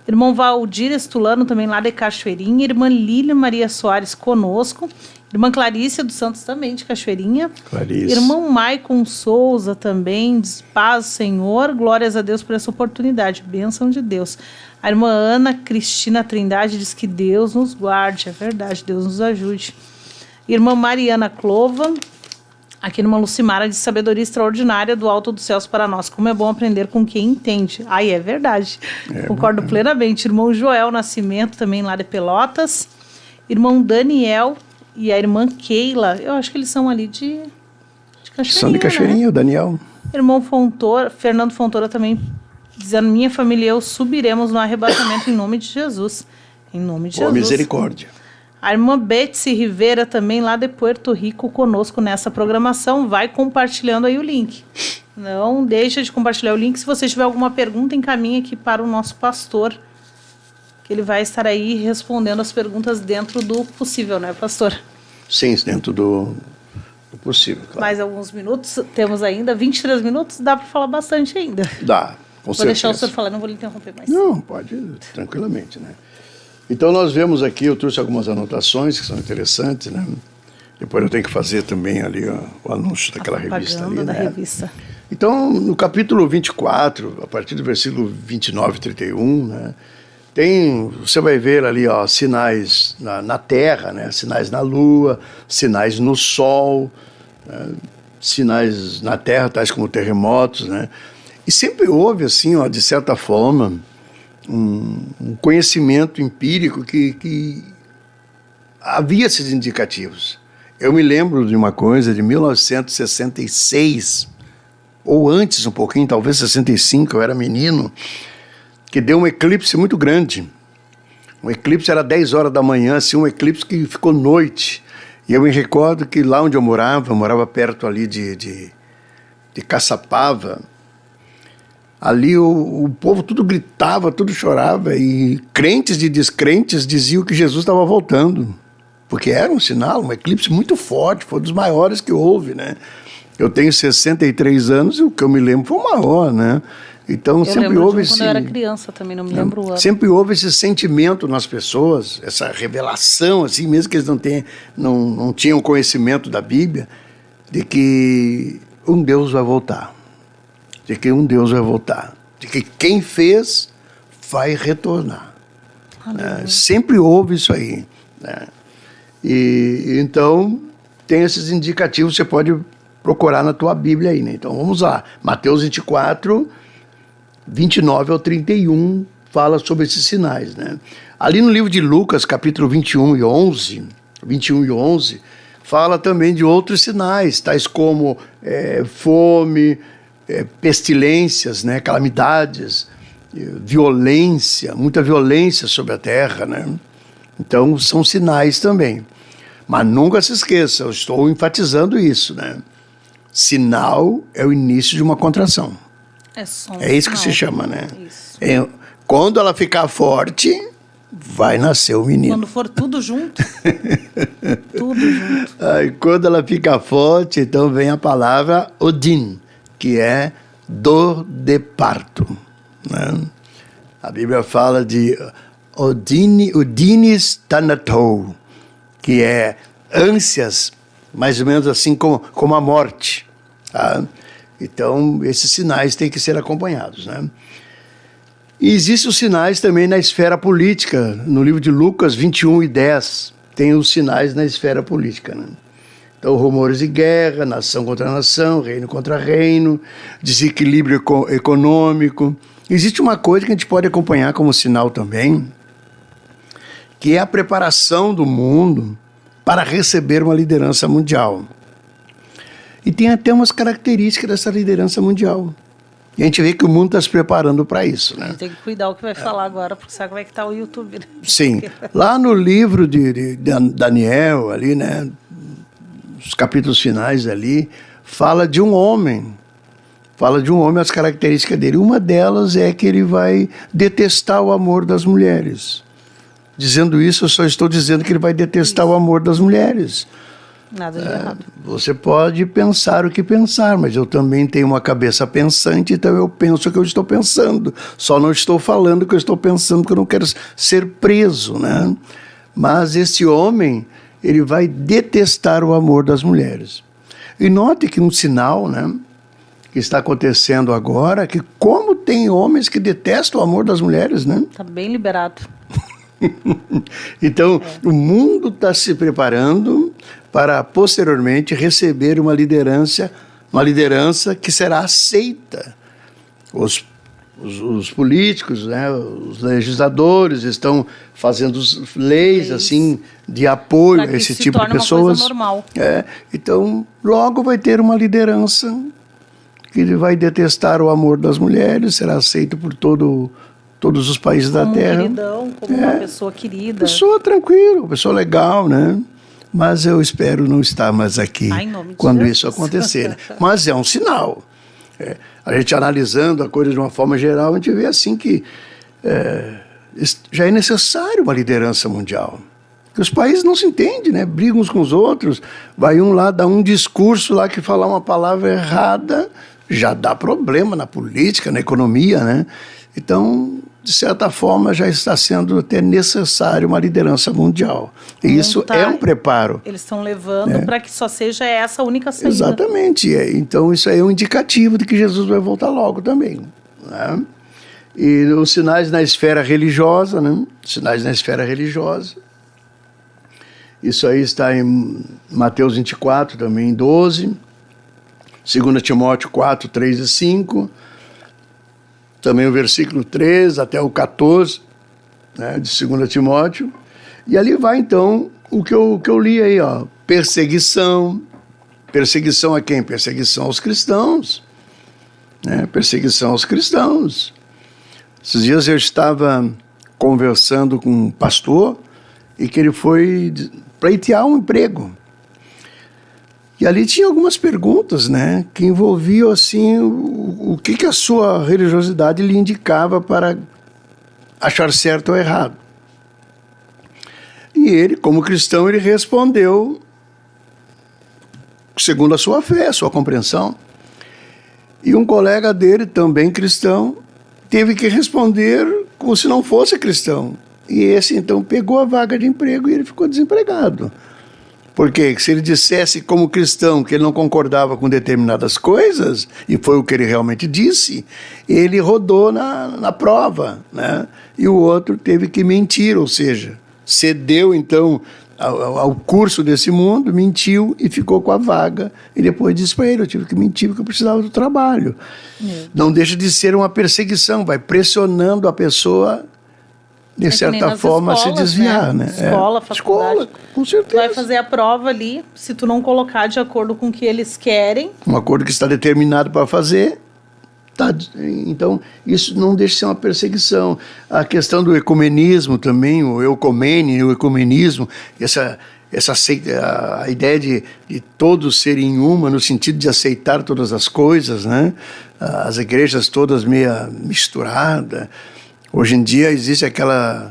Irmão Valdir Estulano, também lá de Cachoeirinha. Irmã Lília Maria Soares conosco. Irmã Clarícia dos Santos também, de Cachoeirinha. Clarice. Irmão Maicon Souza também, diz paz, Senhor, glórias a Deus por essa oportunidade, bênção de Deus. A irmã Ana Cristina Trindade diz que Deus nos guarde, é verdade, Deus nos ajude. Irmã Mariana Clova, aqui irmã Lucimara, de sabedoria extraordinária do alto dos céus para nós, como é bom aprender com quem entende. Ai, é verdade, concordo plenamente. Irmão Joel Nascimento, também lá de Pelotas. Irmão Daniel e a irmã Keila, eu acho que eles são ali de Cachoeirinha, São de Cachoeirinha, né? o Daniel. Irmão Fernando Fontoura também dizendo, minha família e eu subiremos no arrebatamento em nome de Jesus. Em nome de Boa Jesus. misericórdia. A irmã Betsy Rivera também lá de Puerto Rico conosco nessa programação. Vai compartilhando aí o link. Não deixa de compartilhar o link. Se você tiver alguma pergunta, encaminhe aqui para o nosso pastor, que ele vai estar aí respondendo as perguntas dentro do possível, né, pastor? Sim, dentro do possível, claro. Mais alguns minutos, temos ainda 23 minutos, dá para falar bastante ainda. Dá, com Vou certeza. deixar o senhor falar, não vou lhe interromper mais. Não, pode, tranquilamente, né? Então nós vemos aqui, eu trouxe algumas anotações que são interessantes, né? Depois eu tenho que fazer também ali o anúncio daquela revista ali, da né? revista. Então, no capítulo 24, a partir do versículo 29 e 31, né? Você vai ver ali, ó, sinais na terra, né? Sinais na lua, sinais no sol, né? Sinais na terra, tais como terremotos, né? E sempre houve, assim, ó, de certa forma, um conhecimento empírico que havia esses indicativos. Eu me lembro de uma coisa de 1966, ou antes um pouquinho, talvez 65, eu era menino, que deu um eclipse muito grande. Um eclipse era 10 horas da manhã, assim, um eclipse que ficou noite. E eu me recordo que lá onde eu morava perto ali de Caçapava, ali o povo tudo gritava, tudo chorava, e crentes e descrentes diziam que Jesus estava voltando, porque era um sinal, um eclipse muito forte, foi um dos maiores que houve, né? Eu tenho 63 anos e o que eu me lembro foi o maior, né? Então sempre houve esse... quando eu era criança também, não me lembro o ano. Sempre houve esse sentimento nas pessoas, essa revelação, assim, mesmo que eles não tinham conhecimento da Bíblia, de que um Deus vai voltar. De que um Deus vai voltar. De que quem fez vai retornar. Né? Sempre houve isso aí. Né? E então tem esses indicativos, você pode procurar na tua Bíblia aí. Né? Então vamos lá. Mateus 24, 29 ao 31, fala sobre esses sinais. Né? Ali no livro de Lucas, capítulo 21 e 11, fala também de outros sinais, tais como fome, pestilências, né, calamidades, violência, muita violência sobre a terra, né? Então são sinais também. Mas nunca se esqueça, eu estou enfatizando isso, né? Sinal é o início de uma contração. É isso que se chama, né? Isso. Quando ela ficar forte, vai nascer o menino. Quando for tudo junto. Tudo junto. Aí, quando ela ficar forte, então vem a palavra Odin, que é dor de parto. Né? A Bíblia fala de Odinis Thanatou, que é ânsias, mais ou menos assim como a morte. Tá? Então, esses sinais têm que ser acompanhados. Né? E existem os sinais também na esfera política. No livro de Lucas 21 e 10, tem os sinais na esfera política. Né? Então, rumores de guerra, nação contra nação, reino contra reino, desequilíbrio econômico. Existe uma coisa que a gente pode acompanhar como sinal também, que é a preparação do mundo para receber uma liderança mundial. E tem até umas características dessa liderança mundial. E a gente vê que o mundo está se preparando para isso. Né? Tem que cuidar o que vai falar agora, porque sabe como é que está o YouTube. Né? Sim. Lá no livro de Daniel, ali, né, os capítulos finais ali, fala de um homem, as características dele. Uma delas é que ele vai detestar o amor das mulheres. Dizendo isso, eu só estou dizendo que ele vai detestar o amor das mulheres. Nada de errado. Você pode pensar o que pensar, mas eu também tenho uma cabeça pensante, então eu penso o que eu estou pensando. Só não estou falando o que eu estou pensando, porque eu não quero ser preso, né? Mas esse homem, ele vai detestar o amor das mulheres. E note que um sinal, né, que está acontecendo agora, que como tem homens que detestam o amor das mulheres, né? Tá bem liberado. Então, o mundo está se preparando para posteriormente receber uma liderança que será aceita. Os políticos, né, os legisladores estão fazendo leis assim de apoio a esse tipo de pessoas. Uma coisa normal. Então, logo vai ter uma liderança que vai detestar o amor das mulheres, será aceito por todos os países da Terra. Como um queridão, como uma pessoa querida. Pessoa tranquila, pessoa legal, né? Mas eu espero não estar mais aqui quando isso acontecer. Né? Mas é um sinal. A gente analisando a coisa de uma forma geral, a gente vê assim que já é necessário uma liderança mundial. Porque os países não se entendem, né? Brigam uns com os outros. Vai um lá, dá um discurso lá que falar uma palavra errada, já dá problema na política, na economia, né? Então, de certa forma, já está sendo até necessário uma liderança mundial. E isso é um preparo. Eles estão levando para que só seja essa a única saída. Exatamente. Então, isso aí é um indicativo de que Jesus vai voltar logo também. Né? E os sinais na esfera religiosa, né? Sinais na esfera religiosa. Isso aí está em Mateus 24, também 12. 2 Timóteo 4, 3 e 5. Também o versículo 3 até o 14, né, de 2 Timóteo. E ali vai, então, o que eu li aí, ó. Perseguição. Perseguição a quem? Perseguição aos cristãos. Né? Perseguição aos cristãos. Esses dias eu estava conversando com um pastor e que ele foi pleitear um emprego. E ali tinha algumas perguntas, né, que envolviam, assim, o que a sua religiosidade lhe indicava para achar certo ou errado. E ele, como cristão, ele respondeu segundo a sua fé, a sua compreensão. E um colega dele, também cristão, teve que responder como se não fosse cristão. E esse, então, pegou a vaga de emprego e ele ficou desempregado. Porque se ele dissesse como cristão que ele não concordava com determinadas coisas, e foi o que ele realmente disse, ele rodou na prova, né? E o outro teve que mentir, ou seja, cedeu então ao curso desse mundo, mentiu e ficou com a vaga. E depois disse para ele, eu tive que mentir porque eu precisava do trabalho. Não deixa de ser uma perseguição, vai pressionando a pessoa de certa forma, escolas, se desviar, né? Escola, faculdade. Escola, com certeza. Tu vai fazer a prova ali, se tu não colocar de acordo com o que eles querem. Um acordo que está determinado para fazer, tá, então isso não deixa de ser uma perseguição. A questão do ecumenismo também, o eucomene, o ecumenismo, a ideia de todos serem uma, no sentido de aceitar todas as coisas, né? As igrejas todas meio misturadas. Hoje em dia existe aquela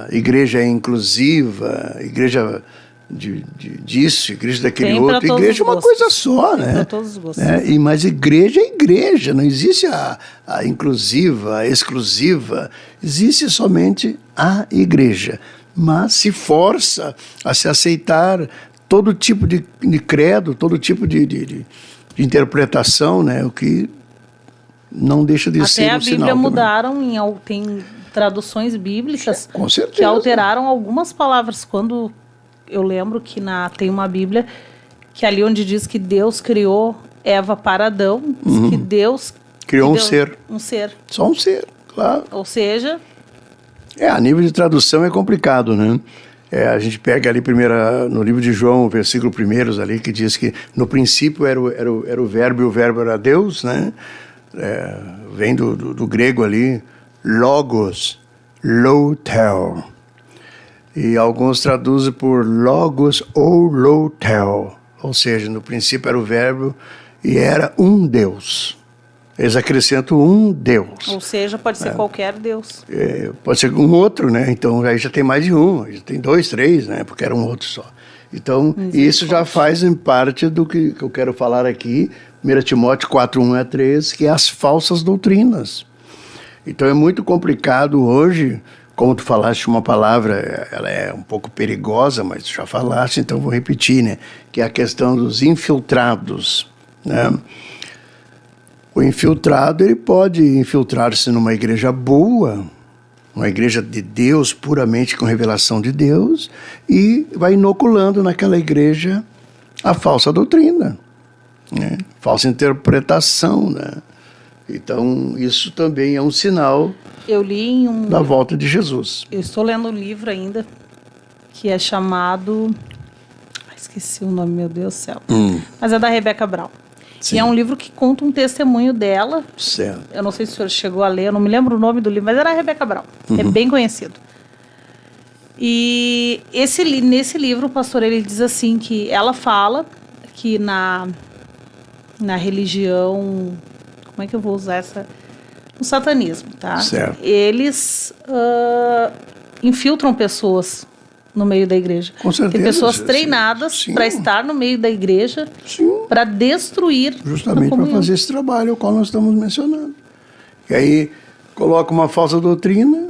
igreja inclusiva, igreja disso, igreja daquele outro. Igreja é uma coisa só, né? Para todos os gostos. Mas igreja é igreja, não existe a inclusiva, a exclusiva, existe somente a igreja. Mas se força a se aceitar todo tipo de credo, todo tipo de interpretação, né? O que não deixa de ser um sinal. Até a Bíblia mudaram, tem traduções bíblicas com certeza, que alteraram algumas palavras. Quando eu lembro que tem uma Bíblia que ali onde diz que Deus criou Eva para Adão, diz que Deus criou um ser. Um ser. Só um ser, claro. Ou seja... a nível de tradução é complicado, né? A gente pega ali no livro de João, o versículo 1 ali, que diz que no princípio era o verbo e o verbo era Deus, né? Vem do grego ali, logos, lotel. E alguns traduzem por logos ou lotel. Ou seja, no princípio era o verbo e era um Deus. Eles acrescentam um Deus. Ou seja, pode ser qualquer Deus. Pode ser um outro, né? Então aí já tem mais de um, já tem 2, 3, né? Porque era um outro só. Então, isso já faz em parte do que eu quero falar aqui, 1 Timóteo 4, 1 a 3, que é as falsas doutrinas. Então é muito complicado hoje como tu falaste uma palavra, ela é um pouco perigosa, mas tu já falaste, então vou repetir, né? Que é a questão dos infiltrados, né? O infiltrado, ele pode infiltrar-se numa igreja boa, uma igreja de Deus, puramente com revelação de Deus, e vai inoculando naquela igreja a falsa doutrina, né? Falsa interpretação, né? Então, isso também é um sinal Eu li da volta de Jesus. Eu estou lendo um livro ainda que é chamado... esqueci o nome, meu Deus do céu. Mas é da Rebecca Brown. Sim. E é um livro que conta um testemunho dela. Certo. Eu não sei se o senhor chegou a ler, eu não me lembro o nome do livro, mas era a Rebecca Brown. É bem conhecido. E nesse livro, o pastor, ele diz assim, que ela fala que na religião... Como é que eu vou usar essa... No satanismo, tá? Certo. Eles infiltram pessoas no meio da igreja. Com certeza. Tem pessoas treinadas Sim. para estar no meio da igreja, para destruir Justamente a para comunhão. fazer esse trabalho ao qual nós estamos mencionando. E aí coloca uma falsa doutrina,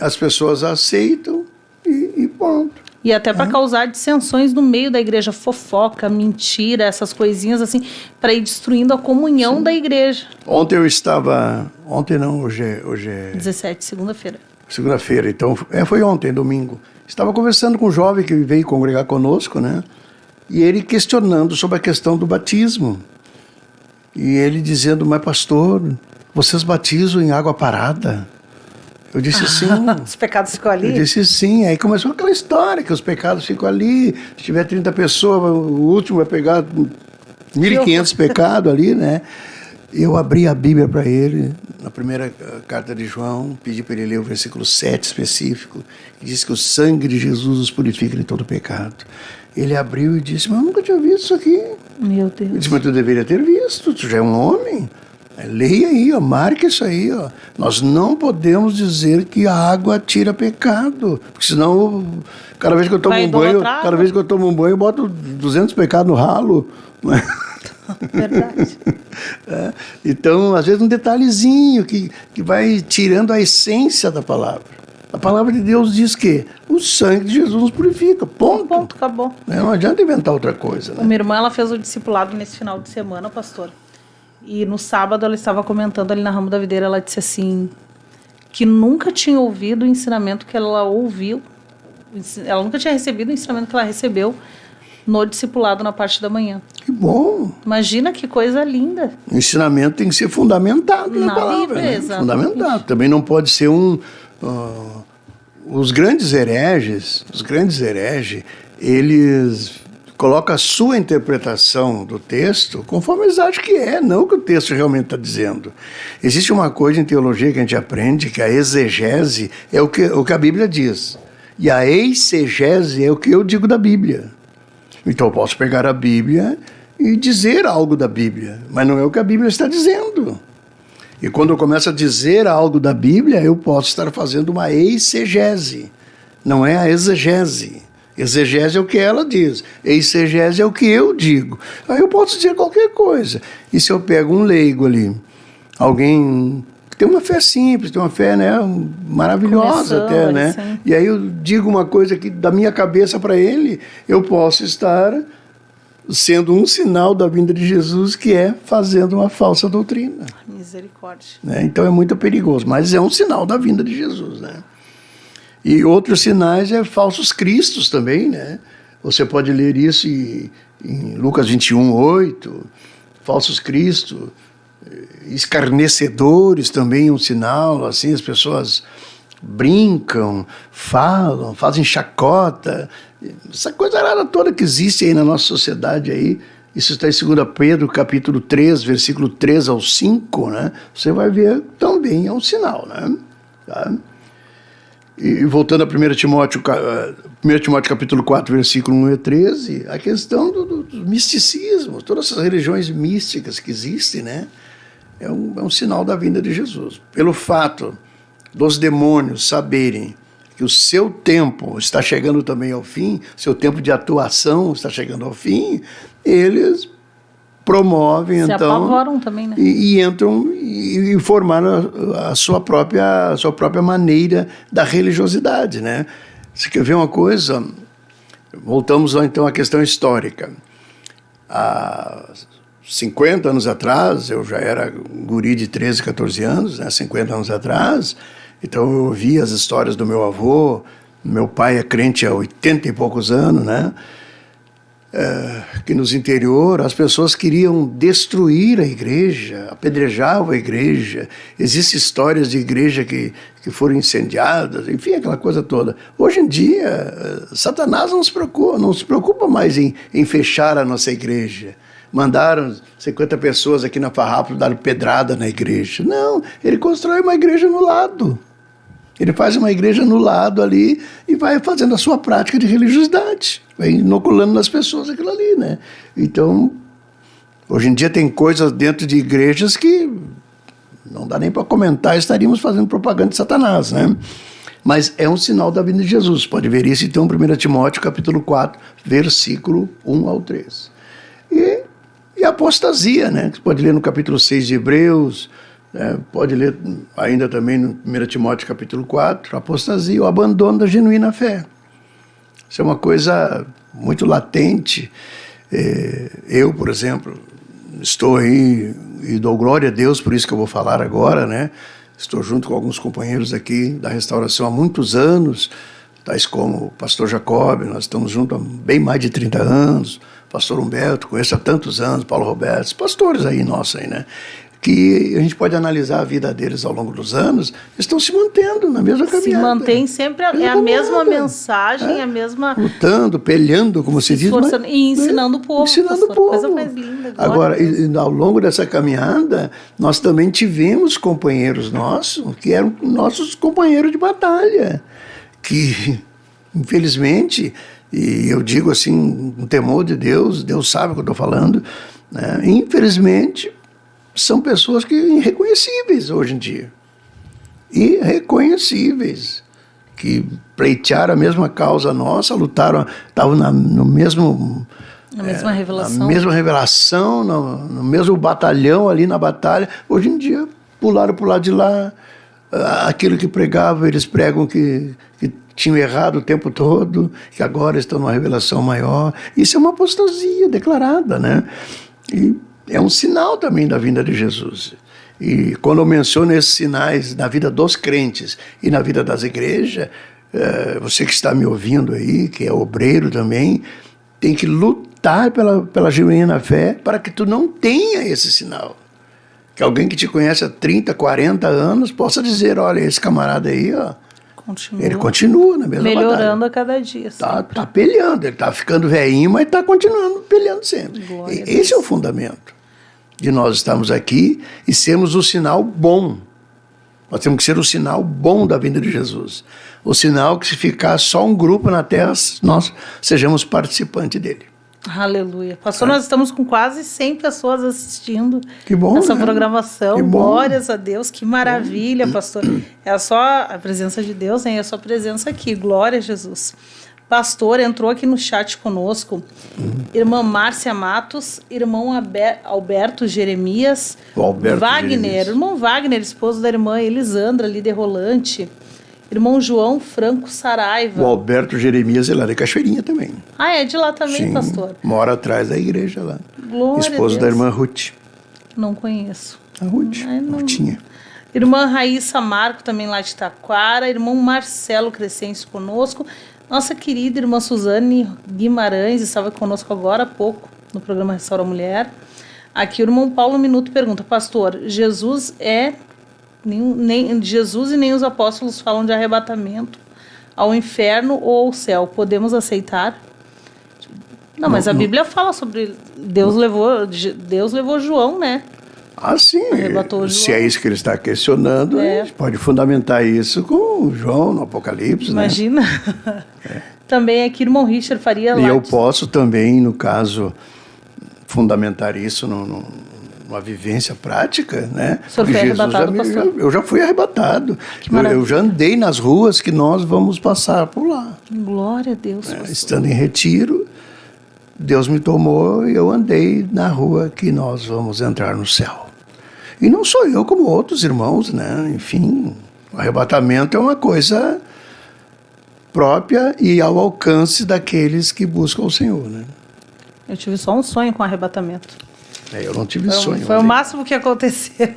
as pessoas aceitam e pronto. E até para causar dissensões no meio da igreja, fofoca, mentira, essas coisinhas assim, para ir destruindo a comunhão da igreja. Ontem eu estava... Ontem não, hoje é 17, segunda-feira. segunda-feira, então foi ontem, domingo. Estava conversando com um jovem que veio congregar conosco, né? E ele questionando sobre a questão do batismo. E ele dizendo, mas pastor, vocês batizam em água parada? Eu disse sim. Os pecados ficam ali? Eu disse sim. Aí começou aquela história que os pecados ficam ali. Se tiver 30 pessoas, o último vai pegar 1.500 pecados ali, né? Eu abri a Bíblia para ele, na primeira carta de João, pedi para ele ler o versículo 7 específico, que diz que o sangue de Jesus nos purifica de todo pecado. Ele abriu e disse, mas eu nunca tinha visto isso aqui. Meu Deus. Eu disse, mas tu deveria ter visto, tu já é um homem. Leia aí, ó, marque isso aí, ó. Nós não podemos dizer que a água tira pecado, porque senão cada vez que eu tomo Vai um banho, idolatrar, cada vez que eu tomo um banho, eu boto 200 pecados no ralo. Verdade. É, então, às vezes um detalhezinho que vai tirando a essência da palavra. A palavra de Deus diz que o sangue de Jesus nos purifica, ponto. Ponto, acabou. Não adianta inventar outra coisa, né? Minha irmã, ela fez o discipulado nesse final de semana, pastor. E no sábado ela estava comentando ali na Ramo da Videira, ela disse assim, que nunca tinha ouvido o ensinamento que ela ouviu, ela nunca tinha recebido o ensinamento que ela recebeu no discipulado na parte da manhã. Que bom. Imagina que coisa linda. O ensilamento tem que ser fundamentado na palavra, Bíblia, né? exatamente. Fundamentado. Também não pode ser os grandes hereges, eles colocam a sua interpretação do texto conforme eles acham que é, não o que o texto realmente está dizendo. Existe uma coisa em teologia que a gente aprende, que a exegese é o que a Bíblia diz. E a eisegese é o que eu digo da Bíblia. Então eu posso pegar a Bíblia e dizer algo da Bíblia, mas não é o que a Bíblia está dizendo. E quando eu começo a dizer algo da Bíblia, eu posso estar fazendo uma eisegese, não é a exegese. Exegese é o que ela diz, eisegese é o que eu digo. Aí eu posso dizer qualquer coisa. E se eu pego um leigo ali, alguém que tem uma fé simples, tem uma fé, né, maravilhosa até, né? Sim. E aí eu digo uma coisa que da minha cabeça para ele, eu posso estar sendo um sinal da vinda de Jesus, que é fazendo uma falsa doutrina. Misericórdia. Né? Então é muito perigoso, mas é um sinal da vinda de Jesus, né? E outros sinais é falsos cristos também, né? Você pode ler isso em Lucas 21:8, falsos cristos, escarnecedores também é um sinal, assim, as pessoas brincam, falam, fazem chacota, essa coisa rara toda que existe aí na nossa sociedade aí. Isso está em 2 Pedro, capítulo 3, versículo 3 ao 5, né? Você vai ver também, é um sinal, né? Tá? E voltando a 1 Timóteo capítulo 4, versículo 1 e 13, a questão do misticismo, todas essas religiões místicas que existem, né? É um sinal da vinda de Jesus. Pelo fato dos demônios saberem que o seu tempo está chegando também ao fim, seu tempo de atuação está chegando ao fim, eles promovem, Se então... apavoram também, né? E entram e formaram a sua própria maneira da religiosidade, né? Você quer ver uma coisa? Voltamos lá, então, à questão histórica. Há 50 anos atrás, eu já era guri de 13, 14 anos, né? 50 anos atrás, então eu ouvia as histórias do meu avô. Meu pai é crente há 80 e poucos anos, né? Que nos interior as pessoas queriam destruir a igreja, apedrejavam a igreja. Existem histórias de igreja que foram incendiadas, enfim, aquela coisa toda. Hoje em dia, Satanás não se preocupa mais em fechar a nossa igreja. Mandaram 50 pessoas aqui na Farrapo dar pedrada na igreja. Não, ele constrói uma igreja no lado. Ele faz uma igreja no lado ali e vai fazendo a sua prática de religiosidade, vai inoculando nas pessoas aquilo ali, né? Então, hoje em dia tem coisas dentro de igrejas que não dá nem para comentar, estaríamos fazendo propaganda de Satanás, né? Mas é um sinal da vinda de Jesus. Pode ver isso, então, em 1 Timóteo, capítulo 4, versículo 1 ao 3. E a apostasia, né? Você pode ler no capítulo 6 de Hebreus, pode ler ainda também no 1 Timóteo capítulo 4, a apostasia, o abandono da genuína fé. Isso é uma coisa muito latente. Eu, por exemplo, estou aí e dou glória a Deus, por isso que eu vou falar agora, né? Estou junto com alguns companheiros aqui da restauração há muitos anos, tais como o pastor Jacob, nós estamos juntos há bem mais de 30 anos, pastor Humberto, conheço há tantos anos, Paulo Roberto, pastores aí nossos aí, né? Que a gente pode analisar a vida deles ao longo dos anos, estão se mantendo na mesma caminhada. Se mantém sempre, é a mesma mensagem, a mesma... Lutando, peleando, como se diz. Mas, e ensinando o povo. Ensinando o povo. Coisa mais linda. Agora, ao longo dessa caminhada, nós também tivemos companheiros nossos, que eram nossos companheiros de batalha, que, infelizmente, e eu digo assim, com temor de Deus, Deus sabe o que eu estou falando, né? Infelizmente, são pessoas que irreconhecíveis hoje em dia. Irreconhecíveis. Que pleitearam a mesma causa nossa, lutaram, estavam no mesmo... Na mesma revelação. Na mesma revelação, no mesmo batalhão ali na batalha. Hoje em dia, pularam para o lado de lá. Aquilo que pregavam, eles pregam que tinham errado o tempo todo, que agora estão numa revelação maior. Isso é uma apostasia declarada, né? E é um sinal também da vinda de Jesus. E quando eu menciono esses sinais na vida dos crentes e na vida das igrejas, você que está me ouvindo aí, que é obreiro também, tem que lutar pela genuína fé para que tu não tenha esse sinal. Que alguém que te conhece há 30, 40 anos possa dizer, olha, esse camarada aí, ó, ele continua na mesma batalha. Melhorando a cada dia. Tá peleando, ele está ficando velhinho, mas está continuando peleando sempre. Esse é o fundamento de nós estarmos aqui e sermos o sinal bom. Nós temos que ser o sinal bom da vinda de Jesus. O sinal que, se ficar só um grupo na terra, nós sejamos participantes dele. Aleluia. Pastor, nós estamos com quase 100 pessoas assistindo que bom, essa né? programação. Que bom. Glórias a Deus, que maravilha, pastor. É só a presença de Deus, hein? É a sua presença aqui. Glória a Jesus. Pastor, entrou aqui no chat conosco, irmã Márcia Matos, irmão Alberto Jeremias, Wagner, Jeremias. Irmão Wagner, esposo da irmã Elisandra, líder rolante, irmão João Franco Saraiva. O Alberto Jeremias, ele é de Cachoeirinha também. Ah, é de lá também, sim, pastor? Mora atrás da igreja lá. Glória esposo a Deus. Da irmã Ruth. Não conheço. A Ruth, Rutinha. Irmã Raíssa Marco, também lá de Taquara, irmão Marcelo Crescencio conosco, nossa querida irmã Suzane Guimarães estava conosco agora há pouco no programa Restaura a Mulher. Aqui o irmão Paulo Minuto pergunta, pastor, Jesus e nem os apóstolos falam de arrebatamento ao inferno ou ao céu. Podemos aceitar? Não, mas a Bíblia fala sobre Deus levou João, né? Ah, sim. Arrebatou se é isso que ele está questionando, a gente pode fundamentar isso com João no Apocalipse. Imagina. Né? Também aqui, irmão Richard Faria. E eu posso também, no caso, fundamentar isso numa vivência prática, né? O senhor foi arrebatado, pastor? Eu já fui arrebatado. Eu já andei nas ruas que nós vamos passar por lá. Glória a Deus, pastor. Estando em retiro, Deus me tomou e eu andei na rua que nós vamos entrar no céu. E não sou eu como outros irmãos, né? Enfim, o arrebatamento é uma coisa própria e ao alcance daqueles que buscam o Senhor, né? Eu tive só um sonho com arrebatamento. Eu não tive sonho. Foi o máximo que aconteceu.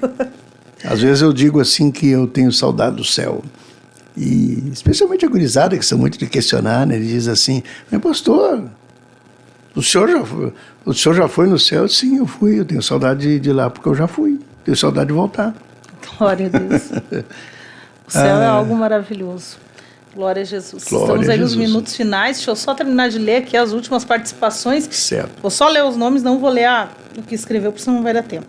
Às vezes eu digo assim que eu tenho saudade do céu. E especialmente a gurizada, que são muito de questionar, né? Ele diz assim, mas pastor, o senhor já foi no céu? Sim, eu fui. Eu tenho saudade de ir lá porque eu já fui. Tenho saudade de voltar. Glória a Deus. O céu é algo maravilhoso. Glória a Jesus. Glória Estamos a aí nos Jesus. minutos finais. Deixa eu só terminar de ler aqui as últimas participações. Certo. Vou só ler os nomes, não vou ler o que escreveu, porque senão não vai dar tempo.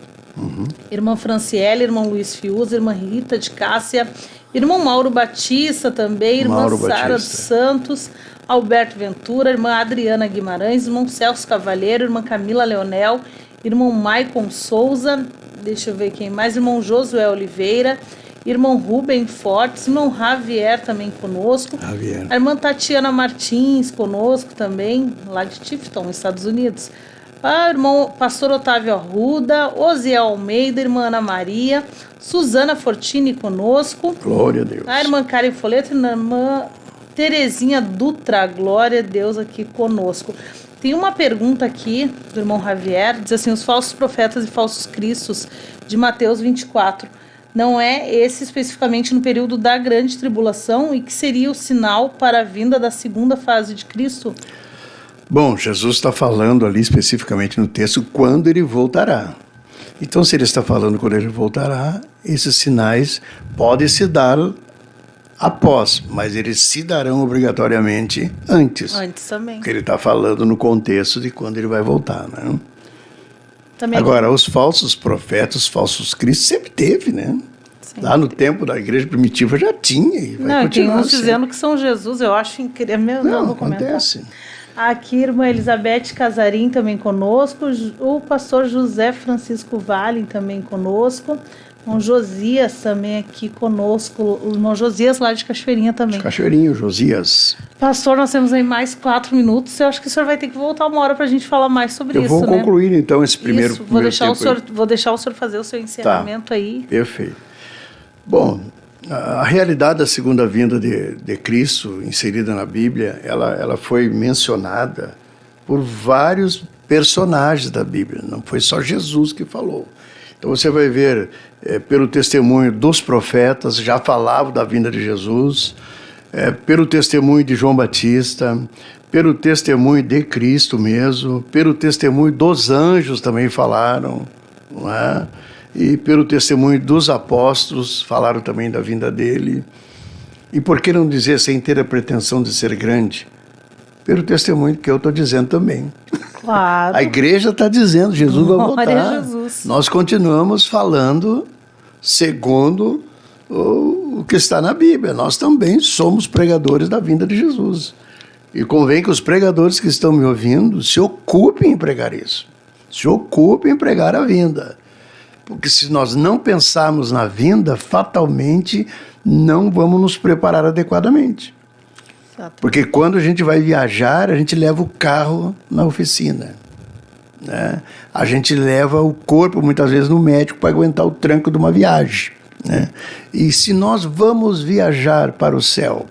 Irmã Franciele, irmão Luiz Fiuza, irmã Rita de Cássia, irmão Mauro Batista também, irmã Mauro Sara dos Batista. Santos, Alberto Ventura, irmã Adriana Guimarães, irmão Celso Cavalheiro, irmã Camila Leonel, irmão Maicon Souza, deixa eu ver quem mais, irmão Josué Oliveira, irmão Rubem Fortes, irmão Javier também conosco, Javier. a irmã Tatiana Martins conosco também, lá de Tifton, Estados Unidos. Irmão Pastor Otávio Arruda, Osiel Almeida, irmã Ana Maria, Suzana Fortini conosco, Glória a Deus. a irmã Karen Folleto e a irmã Terezinha Dutra, glória a Deus aqui conosco. Tem uma pergunta aqui do irmão Javier, diz assim, os falsos profetas e falsos cristos de Mateus 24, não é esse especificamente no período da grande tribulação e que seria o sinal para a vinda da segunda fase de Cristo? Bom, Jesus está falando ali especificamente no texto quando ele voltará. Então, se ele está falando quando ele voltará, esses sinais podem se dar após, mas eles se darão obrigatoriamente antes. Antes também. Porque ele está falando no contexto de quando ele vai voltar, né? Também Agora, os falsos profetas, os falsos cristos, sempre teve, né? Sim. Lá no tempo da igreja primitiva já tinha e vai não, tem continuar uns sempre. dizendo que são Jesus, eu acho incrível. Não vou comentar. acontece. Aqui, irmã Elizabeth Casarim também conosco, o pastor José Francisco Vale também conosco, o irmão Josias também aqui conosco, o irmão Josias lá de Cachoeirinha também. Cachoeirinho, Josias. Pastor, nós temos aí mais 4 minutos, eu acho que o senhor vai ter que voltar uma hora para a gente falar mais sobre Eu isso, vou né? concluir então esse primeiro, Isso, primeiro tempo aí. vou deixar o senhor fazer o seu encerramento aí. Perfeito. Bom, a realidade da segunda vinda de Cristo, inserida na Bíblia, ela foi mencionada por vários personagens da Bíblia, não foi só Jesus que falou. Então você vai ver, pelo testemunho dos profetas, já falavam da vinda de Jesus, pelo testemunho de João Batista, pelo testemunho de Cristo mesmo, pelo testemunho dos anjos também falaram, não é? E pelo testemunho dos apóstolos, falaram também da vinda dele. E por que não dizer sem ter a pretensão de ser grande? Pelo testemunho que eu estou dizendo também. Claro. A igreja está dizendo, Jesus vai voltar. Glória a Jesus. Nós continuamos falando segundo o que está na Bíblia. Nós também somos pregadores da vinda de Jesus. E convém que os pregadores que estão me ouvindo se ocupem em pregar isso. Se ocupem em pregar a vinda. Porque se nós não pensarmos na vinda, fatalmente não vamos nos preparar adequadamente. Exato. Porque quando a gente vai viajar, a gente leva o carro na oficina, né? A gente leva o corpo, muitas vezes, no médico para aguentar o tranco de uma viagem, né? E se nós vamos viajar para o céu,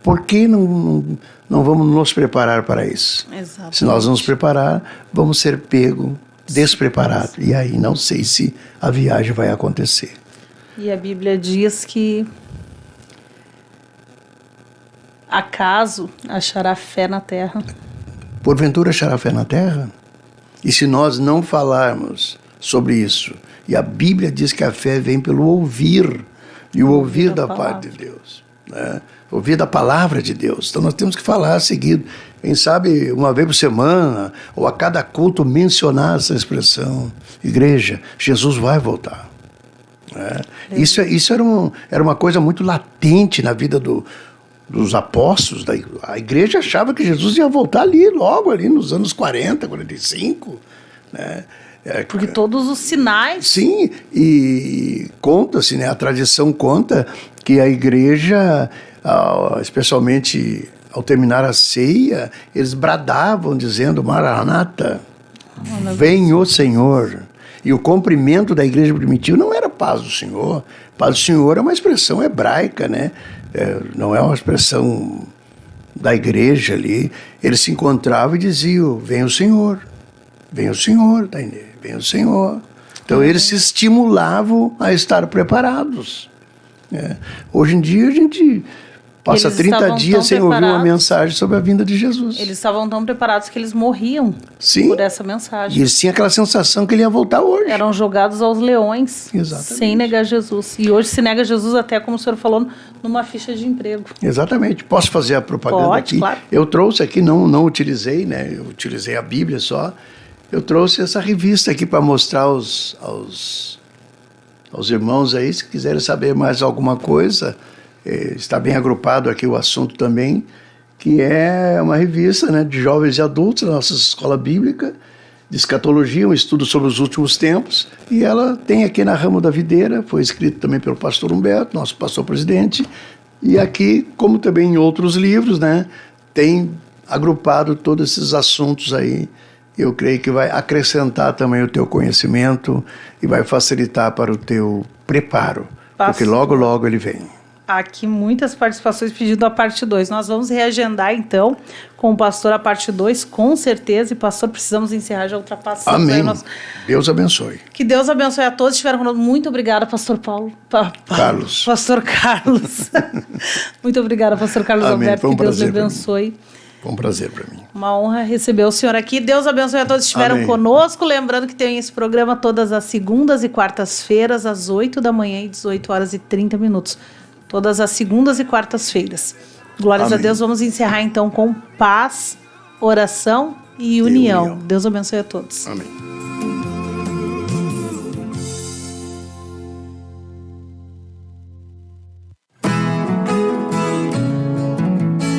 por que não vamos nos preparar para isso? Exatamente. Se nós nos preparar, vamos ser pegos despreparado. E aí não sei se a viagem vai acontecer. E a Bíblia diz que acaso achará fé na terra. Porventura achará fé na terra? E se nós não falarmos sobre isso, e a Bíblia diz que a fé vem pelo ouvir, e o ouvir da parte de Deus, né? Ouvir da palavra de Deus. Então nós temos que falar seguido. Quem sabe uma vez por semana, ou a cada culto, mencionar essa expressão. Igreja, Jesus vai voltar. Né? Isso era uma coisa muito latente na vida dos apóstolos. A igreja achava que Jesus ia voltar logo ali nos anos 40, 45. Né? Porque todos os sinais... Sim, e conta-se, né? A tradição conta que a igreja, especialmente ao terminar a ceia, eles bradavam dizendo, Maranata, vem o Senhor. E o cumprimento da igreja primitiva não era paz do Senhor. Paz do Senhor é uma expressão hebraica, né? Não é uma expressão da igreja ali. Eles se encontravam e diziam, vem o Senhor, Tainê, vem o Senhor. Então eles se estimulavam a estar preparados. Hoje em dia a gente passa 30 dias sem ouvir uma mensagem sobre a vinda de Jesus. Eles estavam tão preparados que eles morriam por essa mensagem. E eles tinham aquela sensação que ele ia voltar hoje. Eram jogados aos leões. Exatamente. Sem negar Jesus. E hoje se nega Jesus até, como o senhor falou, numa ficha de emprego. Exatamente. Posso fazer a propaganda aqui? Claro. Eu trouxe aqui, não utilizei, né? Eu utilizei a Bíblia só. Eu trouxe essa revista aqui para mostrar aos irmãos aí, se quiserem saber mais alguma coisa. Está bem agrupado aqui o assunto também, que é uma revista, né, de jovens e adultos da nossa escola bíblica, de escatologia, um estudo sobre os últimos tempos, e ela tem aqui na Ramo da Videira, foi escrito também pelo pastor Humberto, nosso pastor-presidente, e aqui, como também em outros livros, né, tem agrupado todos esses assuntos aí. Eu creio que vai acrescentar também o teu conhecimento e vai facilitar para o teu preparo, porque logo, logo ele vem. Aqui muitas participações pedindo a parte 2. Nós vamos reagendar, então, com o pastor a parte 2, com certeza. E, pastor, precisamos encerrar, já ultrapassamos. Amém. Deus abençoe. Que Deus abençoe a todos que estiveram conosco. Muito obrigada, pastor Carlos. Pastor Carlos. Muito obrigada, pastor Carlos Alberto. Que Deus lhe abençoe. Foi um prazer para mim. Uma honra receber o senhor aqui. Deus abençoe a todos que estiveram conosco. Lembrando que tem esse programa todas as segundas e quartas-feiras, às 8 da manhã e 18 horas e 30 minutos. Todas as segundas e quartas-feiras. Glórias a Deus. Vamos encerrar então com paz, oração e união. Deus abençoe a todos. Amém.